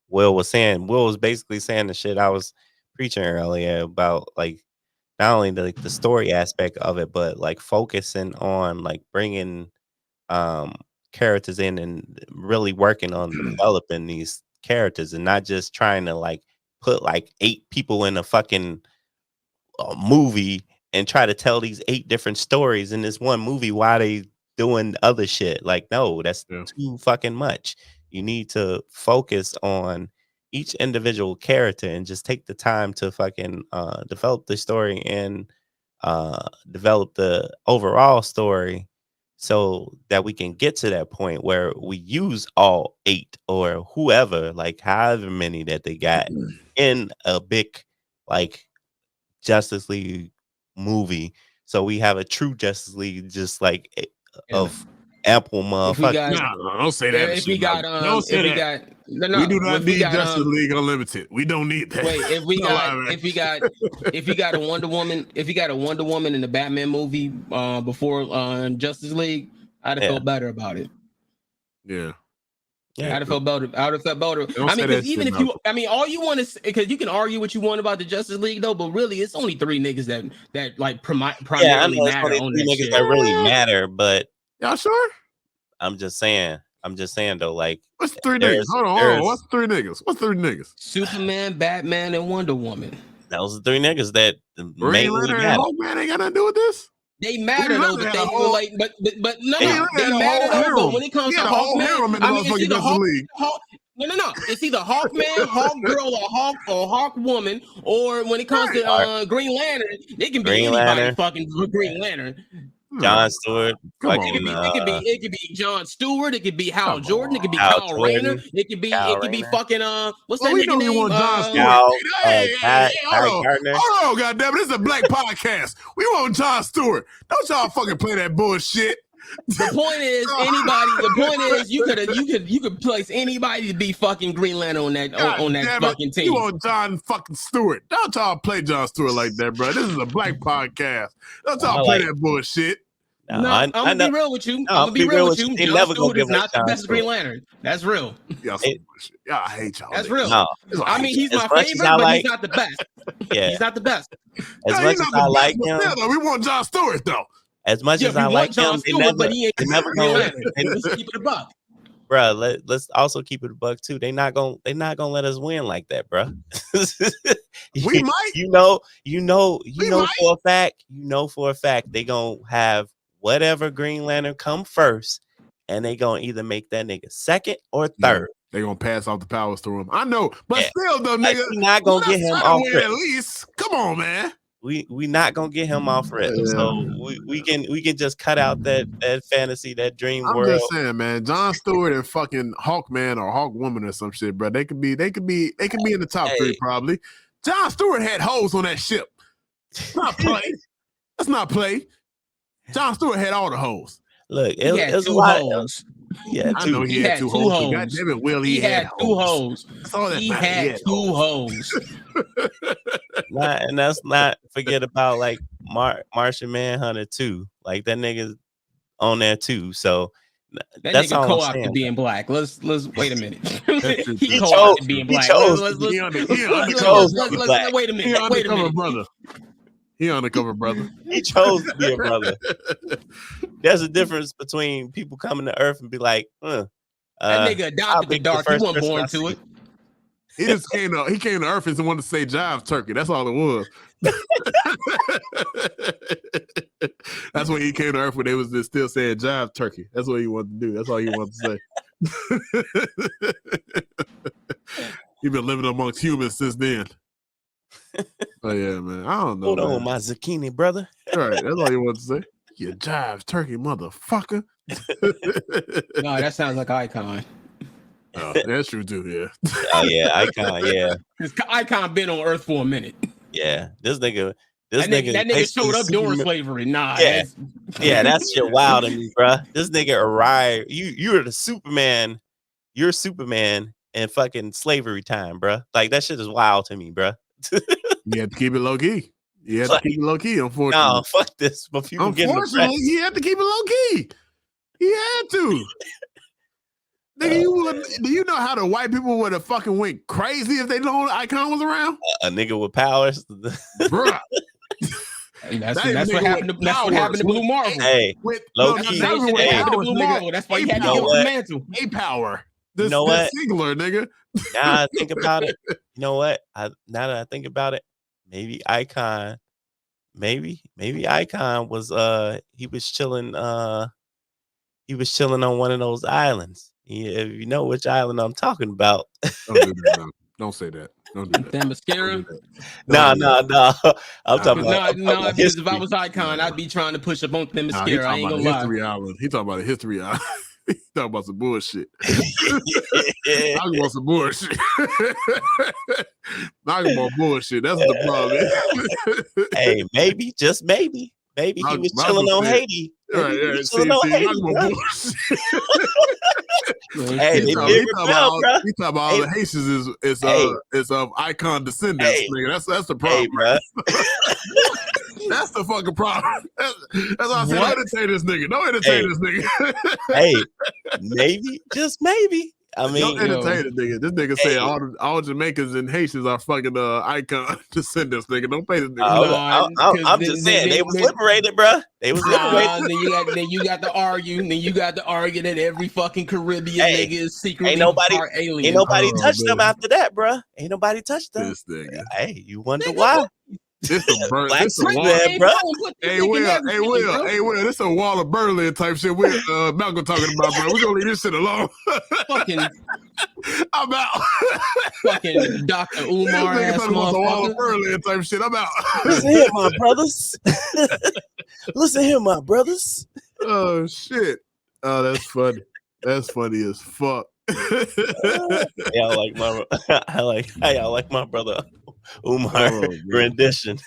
Will was saying. Will was basically saying the shit I was preaching earlier about like not only the story aspect of it, but like focusing on like bringing characters in and really working on developing these characters and not just trying to like put like 8 people in a fucking movie and try to tell these 8 different stories in this one movie while they doing other shit. Like, no, that's too fucking much. You need to focus on each individual character and just take the time to fucking develop the story and develop the overall story so that we can get to that point where we use all 8 or whoever, like however many that they got in a big like Justice League movie. So we have a true Justice League, just like of ample motherfuckers.
Don't say that.
We do not
need Justice League Unlimited. We don't need that.
Wait, if you got a Wonder Woman, in the Batman movie before Justice League, I'd have felt better about it.
Yeah.
I'd have felt better. I mean, because even if all you want is because you can argue what you want about the Justice League though, but really it's only 3 niggas that like primarily matter on that shit.
That really matter, but
y'all sure?
I'm just saying though, like
what's 3 niggas? Hold on. What's 3 niggas?
Superman, Batman, and Wonder Woman.
Those are 3 niggas that
mainly matter. Man ain't got nothing to do with this.
They matter though, but they
whole-
like, but no,
He
no, they
had a
matter
whole
though.
harem.
But when it comes
He
to
had a whole harem
Hawkman,
in the
I mean, it's
motherfucking
either
Justice League.
no. It's either Hawkman, Hawk Girl, or Hawk Woman, or when it comes to Green Lantern, it can be
Green
anybody
Lantern.
fucking Green Lantern.
John Stewart.
Come
fucking,
on,
It could be John Stewart. It could be Hal
Come
Jordan. It could be
Hal
Kyle
Jordan,
Rayner. It could be
Kyle
fucking what's that
we
nigga
know you
name?
want John Stewart.
Cal,
Hey,
Guy
hold
Gardner.
on, goddamn it! This is a black podcast. We want John Stewart. Don't y'all fucking play that bullshit.
The point is, anybody. The point is, you could place anybody to be fucking Green Lantern on that on that
damn
fucking
it.
team.
You want John fucking Stewart. Don't y'all play John Stewart like that, bro. This is a black podcast. Don't y'all play that bullshit.
No, I'm gonna be real with you. I'm gonna be real with you.
They
John
never
Stewart
gonna
is
give us
not the
John
best
Stewart.
Green Lantern. That's real.
Y'all some bullshit. Y'all, I hate y'all.
That's
niggas.
real.
No.
I mean, he's
As
my
much as
favorite,
I
but
like-
he's not the best.
Yeah.
He's not the best.
As
No,
much
he's
as
not
I
the
like
best, but
him,
still, though, we want John Stewart though.
as much as
we
I
want
like
John
him,
Stewart, but he ain't
they never
Green
gonna.
Lantern. Let's keep it a buck.
Bro, let's also keep it a buck too. They not gonna let us win like that, bro.
We might.
You know
might.
for a fact they gonna have whatever Green Lantern come first, and they gonna either make that nigga second or third.
They gonna pass off the powers to him. I know, but
Yeah.
still though,
Like,
nigga,
we not gonna
let
get
us
him
try to
off
win
rip.
at least. Come on, man.
We not gonna get him off rip.
Yeah.
So we can just cut out that fantasy, that dream
I'm
world.
just saying, man. John Stewart and fucking Hawkman or Hawkwoman or some shit, bro. They could be in the top three probably. John Stewart had holes on that ship. Let's not play. Let's not play. John Stewart had all the holes.
Look,
He had
it was a
two
lot.
holes.
Yeah,
I know he had two holes. But God damn it, Will, he had
two holes.
That's all that
He
matters.
had two holes.
and that's not forget about like Martian Manhunter too. Like that nigga's on there too. So
That
that's
nigga
all I'm
co-opted
saying.
being black. Let's wait a minute.
true,
He
too.
co-opted being black.
He chose
Let's
He
chose to be
wait
black.
a
He
minute. Wait a
undercover
minute.
brother. He undercover brother.
He chose to be a brother. There's a difference between people coming to Earth and be like,
That nigga adopted the
pick the
dark. He
first
wasn't born
person
to
I
it.
He just came to Earth and wanted to say jive turkey. That's all it was. That's when he came to Earth when they was just still saying jive turkey. That's what he wanted to do. That's all he wanted to say. He been living amongst humans since then. Oh yeah, man. I don't know.
Hold on,
man.
my zucchini brother.
All right, that's all you want to say. You jive turkey, motherfucker.
No, that sounds like Icon.
Oh, that's true too. Yeah.
Oh yeah, Icon. Yeah,
His Icon been on Earth for a minute.
yeah. This nigga
That nigga
basically
showed up during
Superman.
slavery. Nah,
Yeah. Yeah, that shit wild to me, bro. This nigga arrived. You're the Superman. You're Superman in fucking slavery time, bro. Like that shit is wild to me, bro.
You had to keep it low key. You had to keep it low key, unfortunately.
No, fuck this. But people getting
Unfortunately,
depressed.
he had to keep it low key. He had to. Nigga, do you know how the white people would have fucking went crazy if they known Icon was around?
A nigga with powers.
Bruh.
That's
That
what
nigga
happened to
with
that's what happened to
powers.
Blue Marvel.
Hey,
With,
low
no,
key.
not even
Same
with
shit happened to
powers,
Blue
nigga.
Marvel. That's why he had to
You
give
know
him the
what?
mantle.
A power. This,
You know
this
what?
singular, nigga.
now I think about it. You know what? Now that I think about it, maybe Icon, maybe Icon was he was chilling on one of those islands. Yeah, if you know which island I'm talking about.
Don't do that. No. Don't say that. Don't do that.
That mascara.
No. I'm talking about
Because
history.
if I was Icon, I'd be trying to push up on them
Nah, he
mascara. I
talking
ain't
about
gonna
a
lie.
history island. He talking about a history island. He talking about some bullshit.
Yeah.
Talking about some bullshit. Talking about bullshit. That's what the problem is.
Hey, maybe, just maybe he was chilling on Haiti.
Right,
Maybe he
right.
was chilling on Haiti,
talking
bro.
about bullshit.
Hey,
He
they
talking
did
about
rebel, bro.
he talking about all the Haitians is of Icon descendants.
Hey.
Nigga. That's the
Hey,
problem.
bro.
That's the fucking problem. That's why I said
What?
don't entertain this nigga. Don't entertain this nigga.
Hey, maybe, just maybe. I mean,
Don't entertain this nigga. This nigga said
Hey.
all Jamaicans and Haitians are fucking Icon descendants, nigga. Don't pay this nigga.
I'm just saying they was liberated, bro. They was liberated.
Then you got to argue. Then you got to argue that every fucking Caribbean
Hey,
nigga is secretly
ain't nobody-
part alien.
Ain't nobody
Oh,
touched them
man.
after that, bro. Ain't nobody touched them.
This nigga.
Hey, you wonder why?
This a bird.
Black
This a wall.
man, bro.
Hey Will. This a wall of Berlin type shit. We're Malcolm talking about, bro. We gonna leave this shit alone.
Fucking
I'm out.
fucking Dr. Umar
This nigga
ass
talking about the wall of
motherfucker.
Berlin type shit. I'm out.
Listen here, my brothers. Listen here, my brothers.
Oh shit. Oh, that's funny. That's funny as fuck.
Y'all like my y'all like my brother Umar rendition.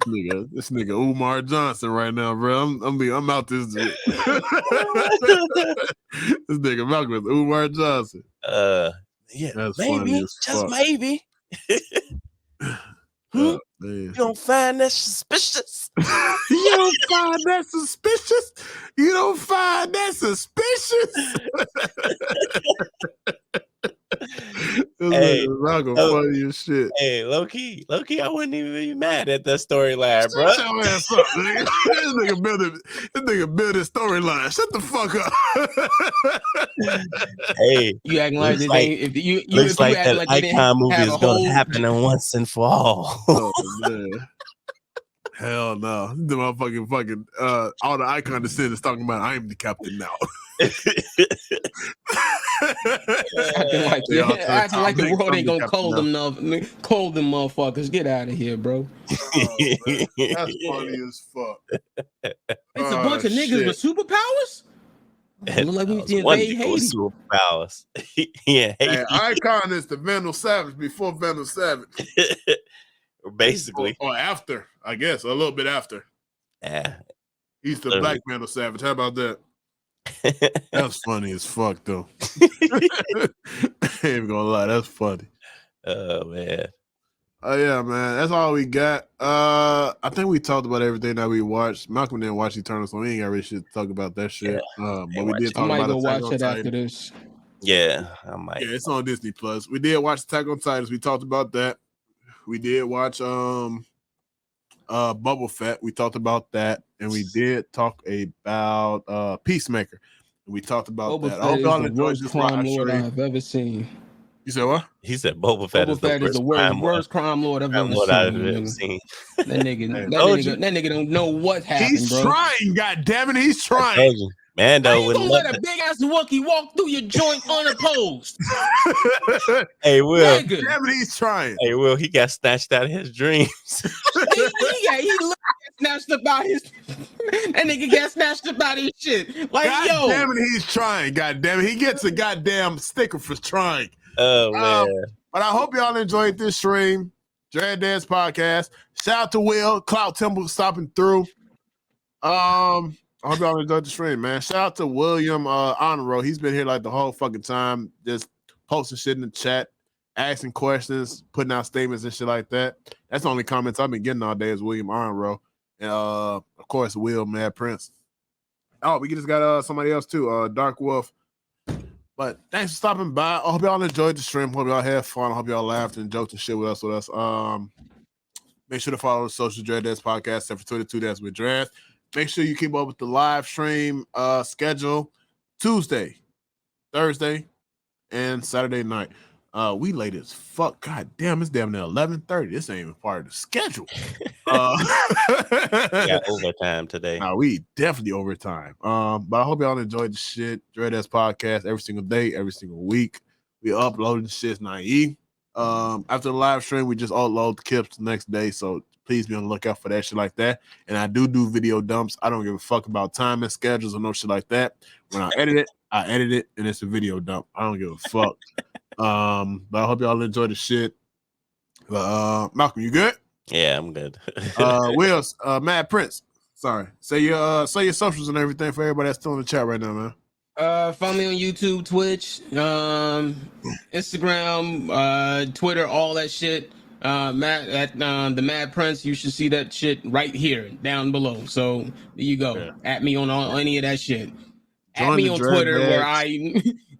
This nigga Umar Johnson right now, bro. I'm out this dude. This nigga Malcolm is Umar Johnson.
Yeah,
That's
maybe,
funny as
just
fuck.
maybe.
Man.
You don't find that suspicious?
You don't find that suspicious? You don't find that suspicious?
Hey,
Malcolm funny as shit.
Hey, low key, I wouldn't even be mad at that storyline, bro.
Shut your ass up, nigga. This nigga build his storyline. Shut the fuck up.
Hey,
You acting like this
like,
ain't if you
looks
if you
like
acting
that
like they didn't
Icon movie
have
is
a
gonna
whole
happen once and for all.
Oh man. Hell no. The motherfucking all the Icon descendants talking about I am the captain now.
acting like the world ain't gonna cold them motherfuckers. Get out of here, bro.
Oh, that's funny as fuck.
It's a bunch of niggas with superpowers. Look like we invade Haiti.
Superpowers. Yeah,
Hey, Icon is the Vandal Savage before Vandal Savage.
Basically.
Or after, I guess, a little bit after.
Yeah.
He's the Black Vandal Savage. How about that? That's funny as fuck, though. I ain't even gonna lie, that's funny.
Oh man.
Oh yeah, man. That's all we got. I think we talked about everything that we watched. Malcolm didn't watch Eternal, so we ain't got really shit to talk about that shit. But we did talk about
go
Attack
watch
on
it
Titan.
after this.
Yeah, I might.
Yeah, it's on Disney Plus. We did watch Attack on Titans. We talked about that. We did watch Bubble Fett. We talked about that, and we did talk about Peacemaker. We talked about
Boba
that.
Fett is the worst crime lord I've ever seen.
You said what?
He said Boba Fett is the
worst crime lord I've ever seen. That nigga don't know what happened,
He's
bro.
trying, goddammit, he's trying.
Mando,
how you gonna let a big ass Wookiee walk through your joint unopposed?
Hey, Will.
Damn it, he's trying.
Hey, Will, he got snatched out of his dreams.
he snatched about his. That nigga got snatched about his shit. Like,
God damn it, he's trying. God damn it, he gets a goddamn sticker for trying.
Oh man!
But I hope y'all enjoyed this stream, DADS podcast. Shout out to Will, Cloud Temple stopping through. I hope y'all enjoyed the stream, man. Shout out to William Honoro. He's been here like the whole fucking time, just posting shit in the chat, asking questions, putting out statements and shit like that. That's the only comments I've been getting all day is William Honoro. And of course, Will Mad Prince. Oh, we just got somebody else too, Dark Wolf. But thanks for stopping by. I hope y'all enjoyed the stream. Hope y'all had fun. I hope y'all laughed and joked and shit with us. Make sure to follow the social DADS podcast, except for 22 that's with Dress. Make sure you keep up with the live stream schedule Tuesday, Thursday, and Saturday night. We late as fuck. God damn, it's damn near 11:30. This ain't even part of the schedule.
Yeah, overtime today.
Nah, we definitely overtime. But I hope y'all enjoyed the shit. DADS podcast every single day, every single week. We uploading shit naive. After the live stream, we just upload the clips the next day. So please be on the lookout for that shit like that. And I do video dumps. I don't give a fuck about time and schedules or no shit like that. When I edit it, and it's a video dump. I don't give a fuck. But I hope y'all enjoy the shit. Malcolm, you good?
Yeah, I'm good.
Will, Mad Prince. Sorry. Say your socials and everything for everybody that's still in the chat right now, man.
Follow me on YouTube, Twitch, Instagram, Twitter, all that shit. Matt at the Mad Prince. You should see that shit right here down below. So there you go.
Yeah.
At me on any of that shit.
Join
at me
the
on Twitter
DADS.
where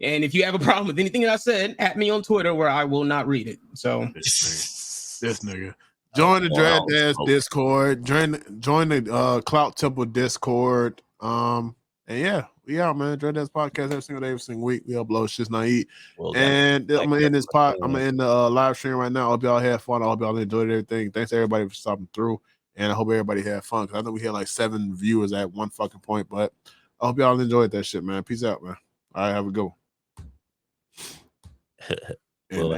and if you have a problem with anything that I said, at me on Twitter where I will not read it. So
this nigga. Join the DADS Discord. Join the Clout Temple Discord. And yeah, Yeah, man. DADS podcast every single day, every single week. We upload shit's not eat.
Well,
And I'm gonna end this pod. I'm
gonna
gonna end the live stream right now. I hope y'all had fun. I hope y'all enjoyed everything. Thanks everybody for stopping through. And I hope everybody had fun. Cause I know we had like 7 viewers at one fucking point. But I hope y'all enjoyed that shit, man. Peace out, man. All right, have a good one.
well,